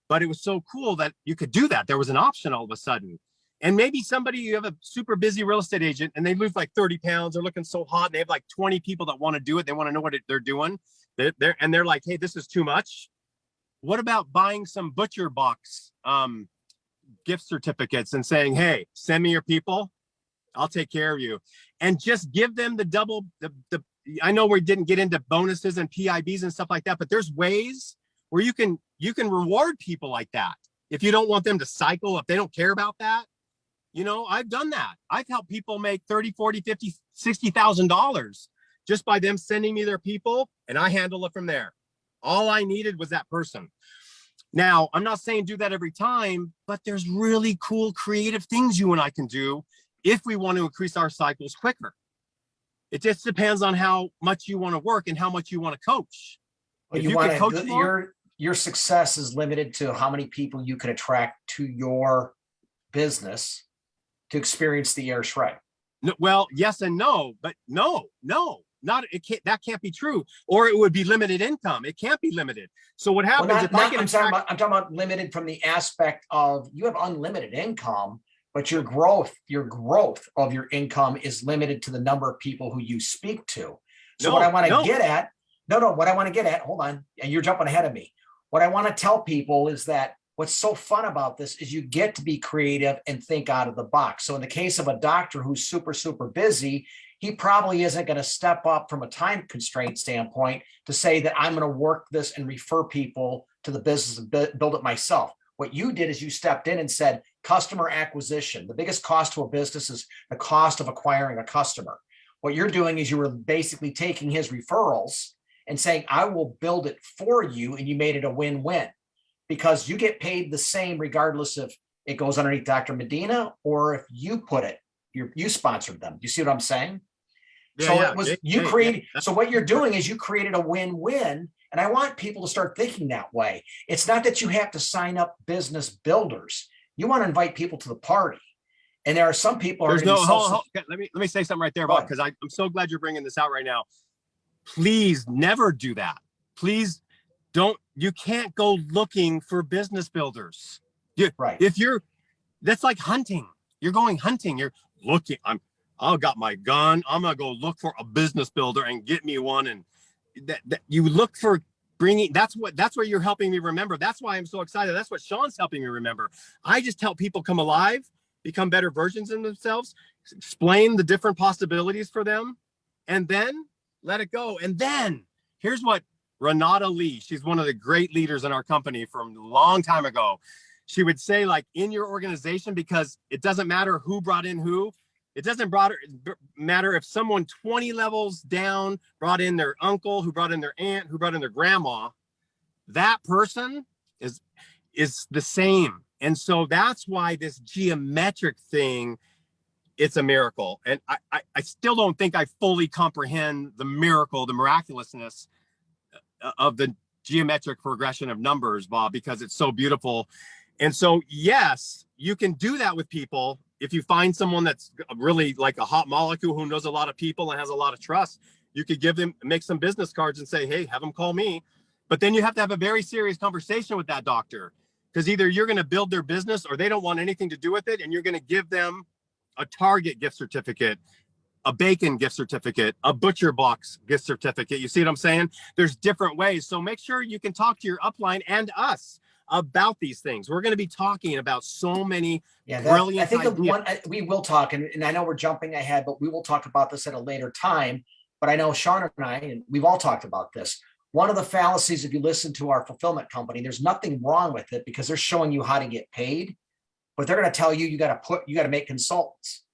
Speaker 3: But it was so cool that you could do that. There was an option all of a sudden. And maybe you have a super busy real estate agent and they lose like 30 pounds. They're looking so hot. And they have like 20 people that want to do it. They want to know what they're doing. They're like, hey, this is too much. What about buying some butcher box gift certificates and saying, hey, send me your people. I'll take care of you. And just give them the double, I know we didn't get into bonuses and PIBs and stuff like that, but there's ways where you can reward people like that. If you don't want them to cycle, if they don't care about that, I've done that. I've helped people make $30, $40, $50, $60,000 just by them sending me their people, and I handle it from there. All I needed was that person. Now, I'm not saying do that every time, but there's really cool, creative things you and I can do if we want to increase our cycles quicker. It just depends on how much you want to work and how much you want to coach.
Speaker 1: Well, your success is limited to how many people you can attract to your business to experience the ERSHRED.
Speaker 3: No, well, yes and no, but no, that can't be true. Or it would be limited income. It can't be limited. So what happens
Speaker 1: I'm talking about limited from the aspect of you have unlimited income, but your growth of your income is limited to the number of people who you speak to. So what I want to get at, hold on, and you're jumping ahead of me. What I want to tell people is that what's so fun about this is you get to be creative and think out of the box. So in the case of a doctor who's super, super busy, he probably isn't going to step up from a time constraint standpoint to say that I'm going to work this and refer people to the business and build it myself. What you did is you stepped in and said, customer acquisition. The biggest cost to a business is the cost of acquiring a customer. What you're doing is you were basically taking his referrals and saying, I will build it for you. And you made it a win-win because you get paid the same regardless if it goes underneath Dr. Medina or if you put it, you sponsored them. You see what I'm saying? So what you're doing is you created a win-win. And I want people to start thinking that way. It's not that you have to sign up business builders. You want to invite people to the party. And there are some people.
Speaker 3: Let me say something right there, Bob, because I'm so glad you're bringing this out right now. Please never do that. Please don't. You can't go looking for business builders. That's like hunting. You're going hunting. You're looking. I got my gun. I'm gonna go look for a business builder and get me one. And that you look for bringing. That's what you're helping me remember. That's why I'm so excited. That's what Sean's helping me remember. I just help people come alive, become better versions of themselves, explain the different possibilities for them, and then let it go. And then here's what Renata Lee, she's one of the great leaders in our company from a long time ago. She would say, like, in your organization, because it doesn't matter who brought in who, it doesn't matter if someone 20 levels down brought in their uncle, who brought in their aunt, who brought in their grandma, that person is the same. And so that's why this geometric thing, it's a miracle. And I still don't think I fully comprehend the miracle, the miraculousness of the geometric progression of numbers, Bob, because it's so beautiful. And so, yes, you can do that with people. If you find someone that's really like a hot molecule who knows a lot of people and has a lot of trust, You could give them, make some business cards and say, hey, have them call me. But then you have to have a very serious conversation with that doctor, because either you're going to build their business or they don't want anything to do with it. And you're going to give them a Target gift certificate, a bacon gift certificate, a butcher box gift certificate. You see what I'm saying? There's different ways. So make sure you can talk to your upline and us about these things. We're going to be talking about so many brilliant
Speaker 1: I think
Speaker 3: ideas.
Speaker 1: the one we will talk, and I know we're jumping ahead, but we will talk about this at a later time. But I know Sean and I, and we've all talked about this. One of the fallacies, if you listen to our fulfillment company, there's nothing wrong with it because they're showing you how to get paid, but they're going to tell you you got to make consultants.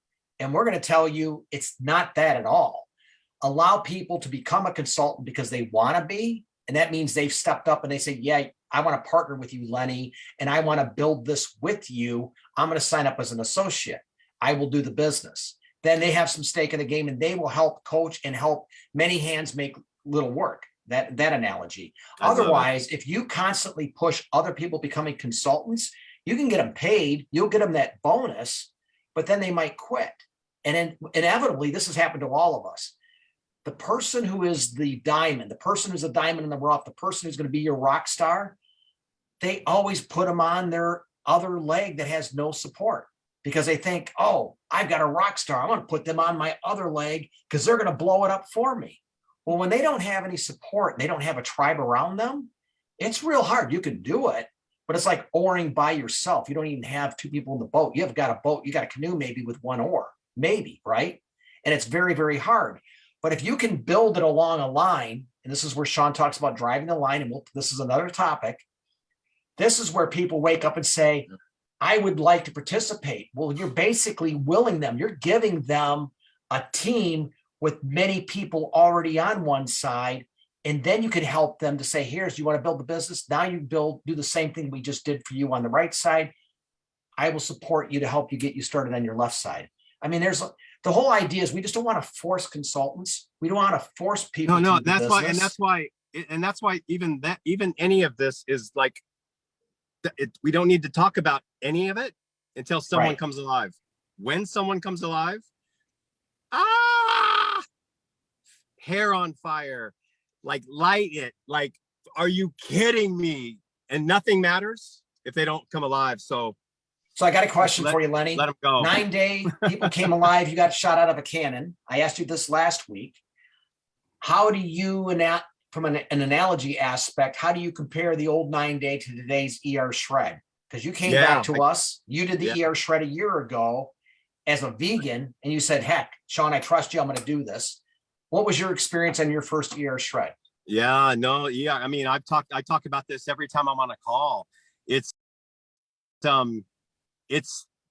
Speaker 1: And we're going to tell you it's not that at all. Allow people to become a consultant because they want to be. And that means they've stepped up and they say, yeah, I want to partner with you, Lenny, and I want to build this with you. I'm going to sign up as an associate. I will do the business. Then they have some stake in the game and they will help coach and help many hands make little work. That analogy. Otherwise, if you constantly push other people becoming consultants, you can get them paid, you'll get them that bonus, but then they might quit. And then inevitably, this has happened to all of us. The person who is the diamond, the person who's a diamond in the rough, the person who's going to be your rock star, they always put them on their other leg that has no support because they think, oh, I've got a rock star. I'm going to put them on my other leg because they're going to blow it up for me. Well, when they don't have any support, they don't have a tribe around them, it's real hard. You can do it, but it's like oaring by yourself. You don't even have two people in the boat. You have got a boat, you got a canoe maybe with one oar, maybe, right? And it's very, very hard. But if you can build it along a line, and this is where Sean talks about driving the line, and this is another topic. This is where people wake up and say, I would like to participate. Well, you're basically willing them. You're giving them a team with many people already on one side. And then you can help them to say, here's, you want to build the business. Now you do the same thing we just did for you on the right side. I will support you to help you get you started on your left side. I mean, the whole idea is we just don't want to force consultants. We don't want to force people.
Speaker 3: No, that's why, and that's why even any of this is like, we don't need to talk about any of it until someone comes alive. When someone comes alive, hair on fire, like light it, like, are you kidding me? And nothing matters if they don't come alive. So I got a question for you, Lenny. Let them go. 9 day people came alive. You got shot out of a cannon. I asked you this last week. How do you, from an analogy aspect, how do you compare the old 9 day to today's ERSHRED? Because you came back to us. You did the ERSHRED a year ago as a vegan, and you said, heck, Sean, I trust you. I'm going to do this. What was your experience on your first ERSHRED? I mean, I talk about this every time I'm on a call. It's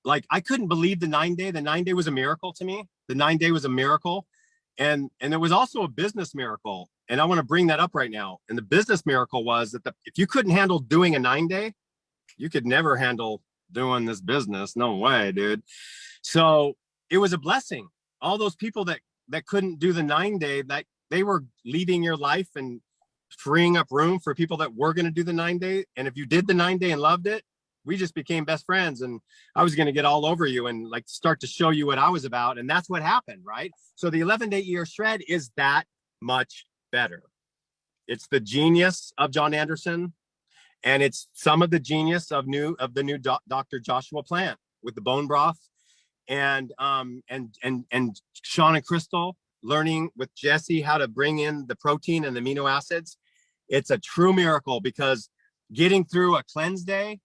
Speaker 3: like, I couldn't believe the 9 day. The 9 day was a miracle to me. The 9 day was a miracle. And it was also a business miracle. And I want to bring that up right now. And the business miracle was that if you couldn't handle doing a 9 day, you could never handle doing this business. No way, dude. So it was a blessing. All those people that couldn't do the 9 day, that they were leaving your life and freeing up room for people that were going to do the 9 day. And if you did the 9 day and loved it, we just became best friends, and I was going to get all over you and like start to show you what I was about. And that's what happened, right? So the 11-day ERSHRED is that much better. It's the genius of John Anderson, and it's some of the genius of the new Dr. Joshua Plant with the bone broth, and Sean and Crystal learning with Jesse how to bring in the protein and the amino acids. It's a true miracle, because getting through a cleanse day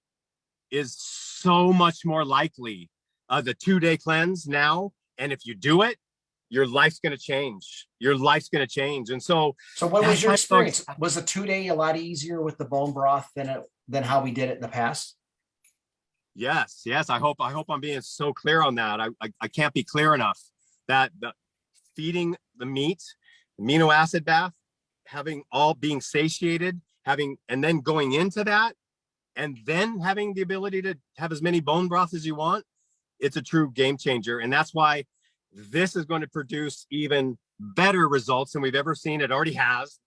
Speaker 3: is so much more likely. The 2 day cleanse now, and if you do it, your life's going to change. Your life's going to change. And so
Speaker 1: what was your experience? Was the 2 day a lot easier with the bone broth than how we did it in the past?
Speaker 3: Yes. I hope I'm being so clear on that. I can't be clear enough that the feeding the meat, amino acid bath, being satiated, and then going into that, and then having the ability to have as many bone broths as you want, it's a true game changer. And that's why this is going to produce even better results than we've ever seen. It already has.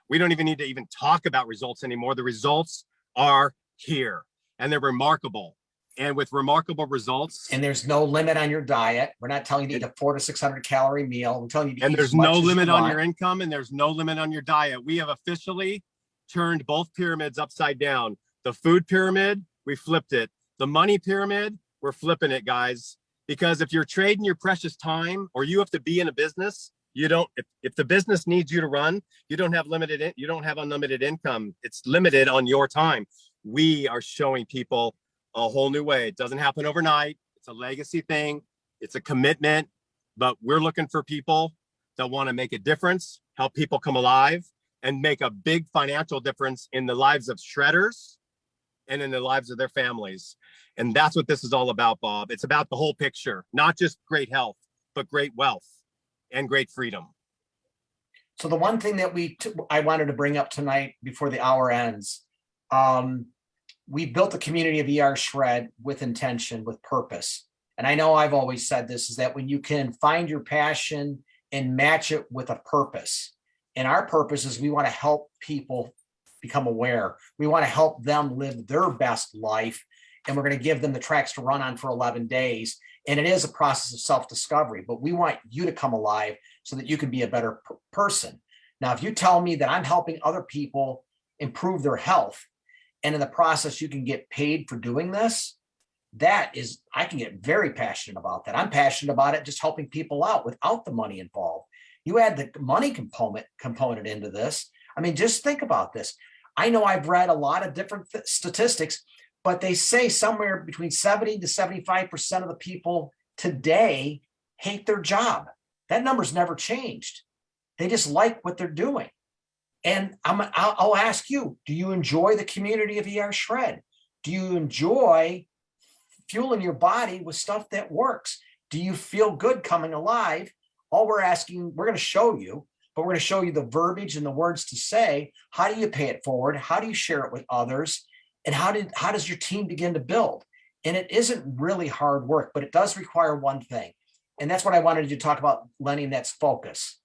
Speaker 3: We don't even need to even talk about results anymore. The results are here, and they're remarkable. and with remarkable results.
Speaker 1: And there's no limit on your diet. We're not telling you to eat a 400 to 600 calorie meal. We're telling you to
Speaker 3: And
Speaker 1: eat
Speaker 3: there's
Speaker 1: as much
Speaker 3: no
Speaker 1: as
Speaker 3: limit
Speaker 1: you
Speaker 3: on
Speaker 1: want.
Speaker 3: your income, and there's no limit on your diet. We have officially turned both pyramids upside down. The food pyramid, we flipped it. The money pyramid, we're flipping it, guys. Because if you're trading your precious time, or you have to be in a business, you don't, if the business needs you to run, you don't have unlimited income. It's limited on your time. We are showing people a whole new way. It doesn't happen overnight. It's a legacy thing. It's a commitment, but we're looking for people that want to make a difference, help people come alive, and make a big financial difference in the lives of shredders and in the lives of their families. And that's what this is all about, Bob. It's about the whole picture, not just great health, but great wealth and great freedom.
Speaker 1: So the one thing that I wanted to bring up tonight before the hour ends, we built a community of ERSHRED with intention, with purpose. And I know I've always said this, is that when you can find your passion and match it with a purpose, and our purpose is we want to help people become aware. We want to help them live their best life. And we're going to give them the tracks to run on for 11 days. And it is a process of self-discovery, but we want you to come alive so that you can be a better person. Now, if you tell me that I'm helping other people improve their health, and in the process, you can get paid for doing this, I can get very passionate about that. I'm passionate about it, just helping people out without the money involved. You add the money component into this. I mean, just think about this. I know I've read a lot of different statistics, but they say somewhere between 70 to 75% of the people today hate their job. That number's never changed. They just like what they're doing. And I'll ask you, do you enjoy the community of ERSHRED? Do you enjoy fueling your body with stuff that works? Do you feel good coming alive? All we're asking, we're going to show you, but we're going to show you the verbiage and the words to say. How do you pay it forward? How do you share it with others? And how does your team begin to build? And it isn't really hard work, but it does require one thing. And that's what I wanted to talk about, Lenny, and that's focus.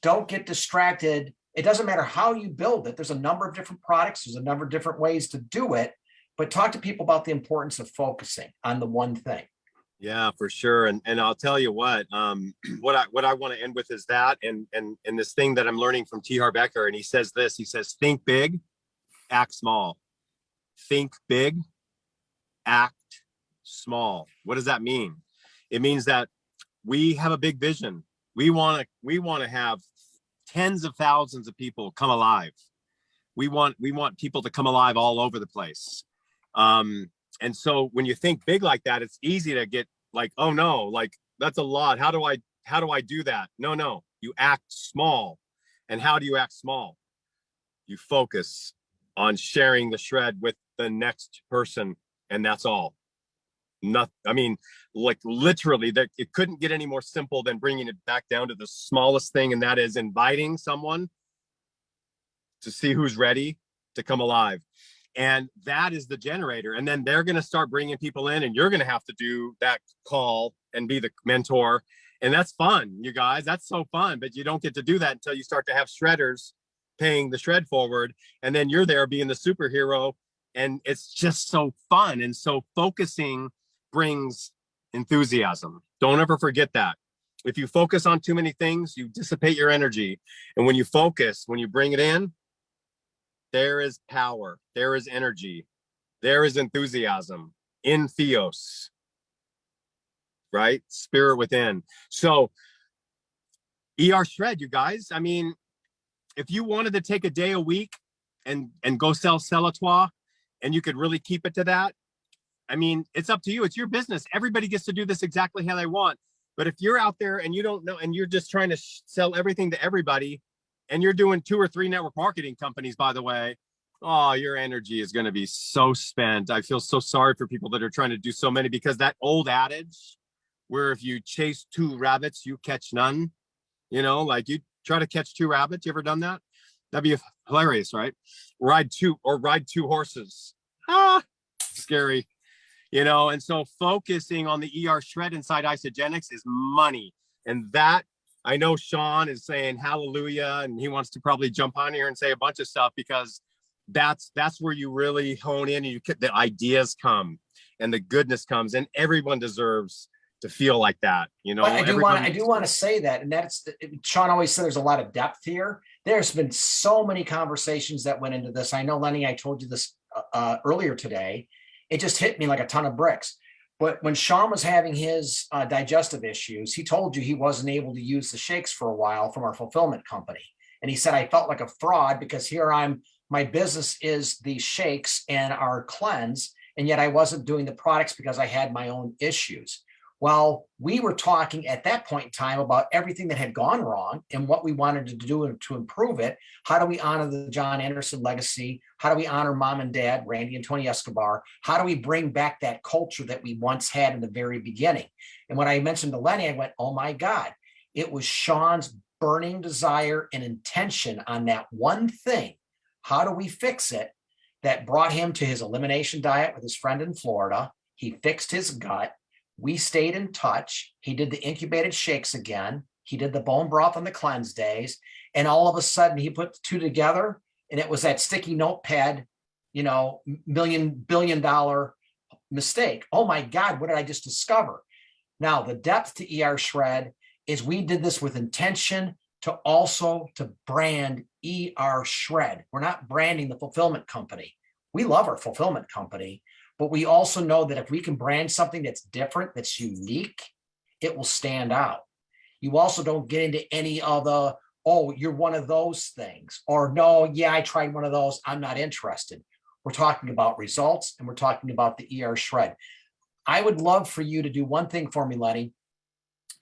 Speaker 1: Don't get distracted. It doesn't matter how you build it. There's a number of different products. There's a number of different ways to do it, but talk to people about the importance of focusing on the one thing.
Speaker 3: Yeah, for sure. And I'll tell you what I want to end with is that, and this thing that I'm learning from T. Harv Eker, and he says this, he says, think big, act small. Think big, act small. What does that mean? It means that we have a big vision. We want to have tens of thousands of people come alive. We want people to come alive all over the place. And so when you think big like that, it's easy to get like, oh no, like that's a lot. How do I do that? No, you act small. And how do you act small? You focus on sharing the shred with the next person. And that's all. I mean, like literally that it couldn't get any more simple than bringing it back down to the smallest thing. And that is inviting someone to see who's ready to come alive. And that is the generator. And then they're going to start bringing people in, and you're going to have to do that call and be the mentor. And that's fun, you guys. That's so fun. But you don't get to do that until you start to have shredders paying the shred forward. And then you're there being the superhero. And it's just so fun. And so focusing brings enthusiasm. Don't ever forget that. If you focus on too many things, you dissipate your energy. And when you focus, when you bring it in, there is power, there is energy, there is enthusiasm in Theos, right? Spirit within. So ERSHRED, you guys, I mean, if you wanted to take a day a week and go sell Celatois, and you could really keep it to that, I mean, it's up to you. It's your business. Everybody gets to do this exactly how they want. But if you're out there and you don't know, and you're just trying to sell everything to everybody, and you're doing 2 or 3 network marketing companies, by the way, oh, your energy is going to be so spent. I feel so sorry for people that are trying to do so many, because that old adage where if you chase 2 rabbits, you catch none, you know, like you try to catch 2 rabbits. You ever done that? That'd be hilarious, right? Ride 2 horses. Scary, you know? And so focusing on the ERSHRED inside Isagenix is money. And that, I know Sean is saying hallelujah, and he wants to probably jump on here and say a bunch of stuff, because that's where you really hone in and the ideas come. and the goodness comes, and everyone deserves to feel like that. You know,
Speaker 1: But I do
Speaker 3: everybody
Speaker 1: want to say that, and that's Sean always said there's a lot of depth here. There's been so many conversations that went into this. I know, Lenny, I told you this earlier today. It just hit me like a ton of bricks. But when Sean was having his digestive issues, he told you he wasn't able to use the shakes for a while from our fulfillment company. And he said, I felt like a fraud because here my business is the shakes and our cleanse, and yet I wasn't doing the products because I had my own issues. Well, we were talking at that point in time about everything that had gone wrong and what we wanted to do to improve it. How do we honor the John Anderson legacy? How do we honor mom and dad, Randy and Tony Escobar? How do we bring back that culture that we once had in the very beginning? And when I mentioned to Lenny, I went, oh my God, it was Sean's burning desire and intention on that one thing. How do we fix it? That brought him to his elimination diet with his friend in Florida. He fixed his gut. We stayed in touch. He did the incubated shakes again. He did the bone broth on the cleanse days. And all of a sudden he put the two together, and it was that sticky notepad, billion dollar mistake. Oh my God, what did I just discover? Now the depth to ERSHRED is we did this with intention to brand ERSHRED. We're not branding the fulfillment company. We love our fulfillment company, but we also know that if we can brand something that's different, that's unique, it will stand out. You also don't get into any of the, oh, you're one of those things, or no, yeah, I tried one of those, I'm not interested. We're talking about results, and we're talking about the ERSHRED. I would love for you to do one thing for me, Lenny,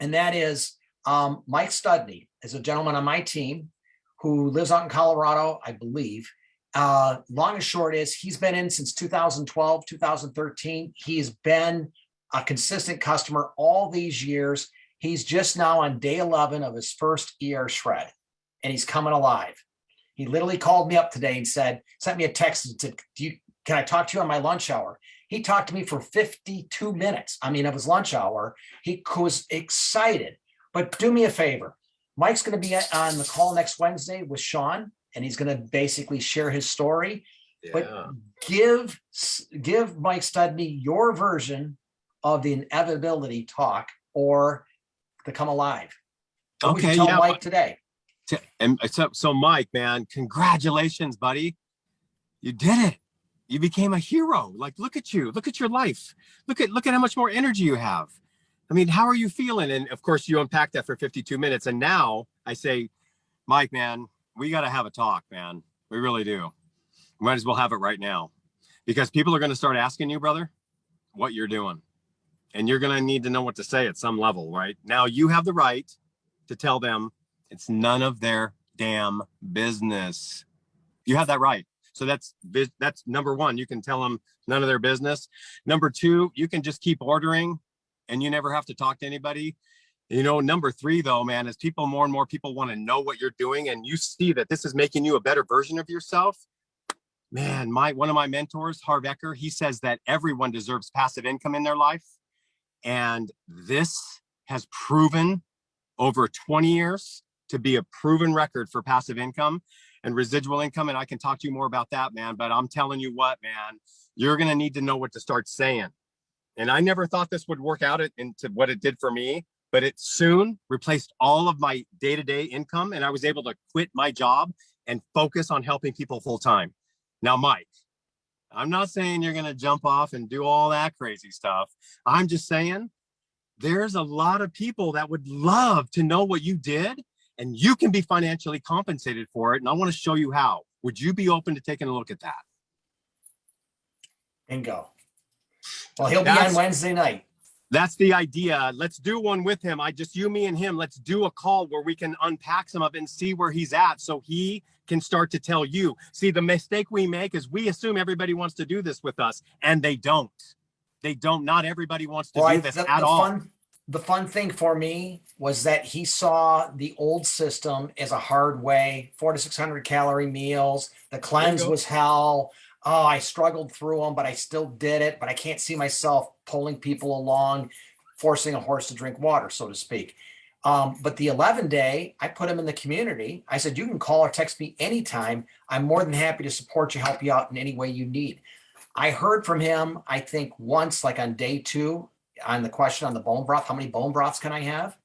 Speaker 1: and that is Mike Studney is a gentleman on my team who lives out in Colorado, I believe. Long and short is he's been in since 2012, 2013. He's been a consistent customer all these years. He's just now on day 11 of his first ERSHRED, and he's coming alive. He literally called me up today and sent me a text and said, can I talk to you on my lunch hour? He talked to me for 52 minutes. Of his lunch hour. He was excited. But do me a favor. Mike's going to be on the call next Wednesday with Sean, and he's going to basically share his story. Yeah. But give Mike Studney your version of the inevitability talk or the come alive. What would you tell Mike today?
Speaker 3: So Mike, man, congratulations, buddy. You did it. You became a hero. Like, look at you. Look at your life. Look at how much more energy you have. How are you feeling? And of course, you unpacked that for 52 minutes. And now I say, Mike, man, we got to have a talk, man. We really do. Might as well have it right now, because people are going to start asking you, brother, what you're doing. And you're going to need to know what to say at some level, right? Now you have the right to tell them it's none of their damn business. You have that right. So that's number one. You can tell them none of their business. Number two, you can just keep ordering and you never have to talk to anybody. Number three, though, man, is more and more people want to know what you're doing, and you see that this is making you a better version of yourself. Man, one of my mentors, Harv Eker, he says that everyone deserves passive income in their life. And this has proven over 20 years to be a proven record for passive income and residual income. And I can talk to you more about that, man. But I'm telling you what, man, you're going to need to know what to start saying. And I never thought this would work out into what it did for me, but it soon replaced all of my day-to-day income. And I was able to quit my job and focus on helping people full time. Now, Mike, I'm not saying you're going to jump off and do all that crazy stuff. I'm just saying there's a lot of people that would love to know what you did, and you can be financially compensated for it. And I want to show you how. Would you be open to taking a look at that?
Speaker 1: Bingo. Well, he'll be on Wednesday night.
Speaker 3: That's the idea. Let's do one with him. You, me, and him. Let's do a call where we can unpack some of it and see where he's at, so he can start to tell you. See, the mistake we make is we assume everybody wants to do this with us, and they don't. They don't. Not everybody wants to do this at all.
Speaker 1: The fun thing for me was that he saw the old system as a hard way, 400 to 600 calorie meals. The cleanse was hell. Oh, I struggled through them, but I still did it. But I can't see myself pulling people along, forcing a horse to drink water, so to speak. But the 11-day, I put him in the community. I said, you can call or text me anytime. I'm more than happy to support you, help you out in any way you need. I heard from him, I think once, like on day 2, on the question on the bone broth, how many bone broths can I have?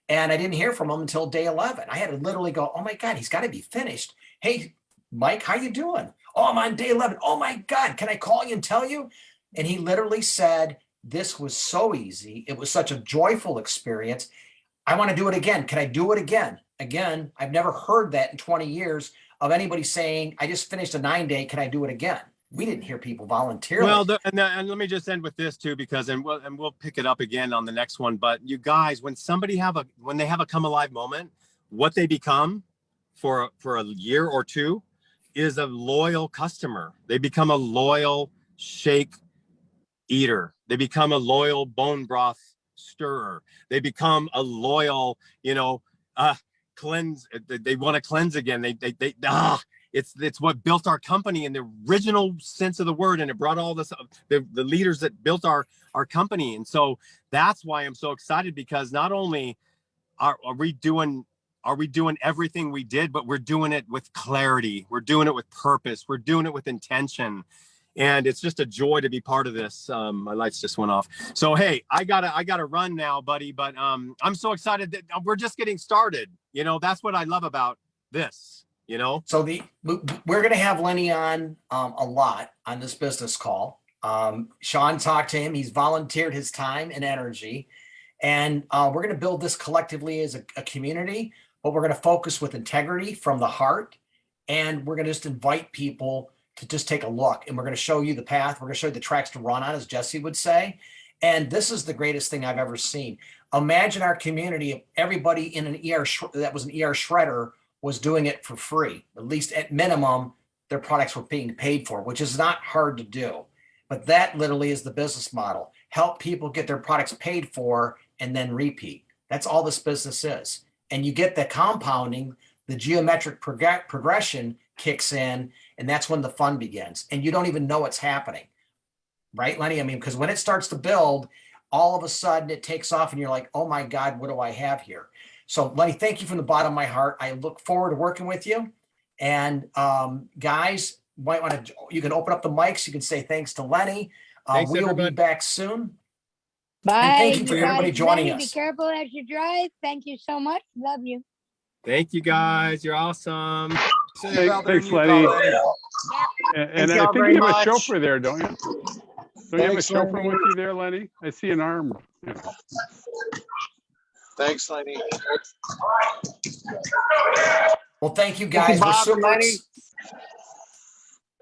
Speaker 1: And I didn't hear from him until day 11. I had to literally go, oh my God, he's got to be finished. Hey, Mike, how you doing? Oh, I'm on day 11. Oh my God, can I call you and tell you? And he literally said, this was so easy. It was such a joyful experience. I want to do it again. Can I do it again? Again, I've never heard that in 20 years of anybody saying, I just finished a 9-day. Can I do it again? We didn't hear people volunteer.
Speaker 3: Well, and let me just end with this too, because we'll pick it up again on the next one. But you guys, when they have a come alive moment, what they become for a year or two is a loyal customer. They become a loyal shake eater. They become a loyal bone broth stirrer. They become a loyal, cleanse. They want to cleanse again. It's what built our company in the original sense of the word, and it brought all this the leaders that built our company. And so that's why I'm so excited, because not only are we doing everything we did, but we're doing it with clarity. We're doing it with purpose. We're doing it with intention. And it's just a joy to be part of this. My lights just went off. So, hey, I gotta run now, buddy. But I'm so excited that we're just getting started. That's what I love about this,
Speaker 1: So we're going to have Lenny on a lot on this business call. Sean talked to him. He's volunteered his time and energy. And we're going to build this collectively as a community, but we're going to focus with integrity from the heart. And we're going to just invite people to just take a look, and we're going to show you the path. We're going to show you the tracks to run on, as Jesse would say. And this is the greatest thing I've ever seen. Imagine our community of everybody in an that was an ERSHREDer was doing it for free. At least at minimum, their products were being paid for, which is not hard to do. But that literally is the business model. Help people get their products paid for and then repeat. That's all this business is. And you get the compounding, the geometric progression kicks in, and that's when the fun begins. And you don't even know what's happening. Right, Lenny? I mean, because when it starts to build, all of a sudden it takes off and you're like, oh my God, what do I have here? So Lenny, thank you from the bottom of my heart. I look forward to working with you. And guys, you can open up the mics. You can say thanks to Lenny.
Speaker 3: Thanks,
Speaker 1: we will
Speaker 3: everybody.
Speaker 1: be back soon.
Speaker 2: Bye.
Speaker 1: And thank you for everybody joining
Speaker 2: Lenny,
Speaker 1: us.
Speaker 2: Be careful as you drive. Thank you so much. Love you.
Speaker 3: Thank you, guys. You're awesome.
Speaker 4: Thanks, Lenny. And I think you have a chauffeur there, don't you? Don't you have a chauffeur with you there, Lenny? I see an arm. Yeah.
Speaker 5: Thanks, Lenny.
Speaker 1: Well, thank you guys.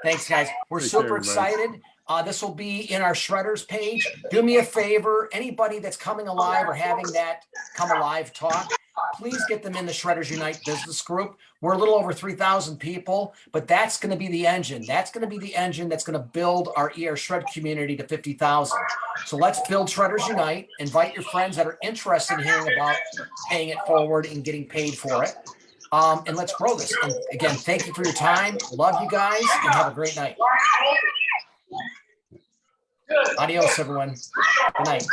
Speaker 1: Thanks, guys. We're
Speaker 4: Thanks,
Speaker 1: super
Speaker 4: everybody.
Speaker 1: excited. This will be in our Shredders page. Do me a favor, anybody that's coming alive or having that come alive talk, please get them in the Shredders Unite business group. We're a little over 3,000 people, but that's going to be the engine. That's going to be the engine that's going to build our ERSHRED community to 50,000. So let's build Shredders Unite. Invite your friends that are interested in hearing about paying it forward and getting paid for it. And let's grow this. And again, thank you for your time. Love you guys and have a great night. Adios, everyone. Good night.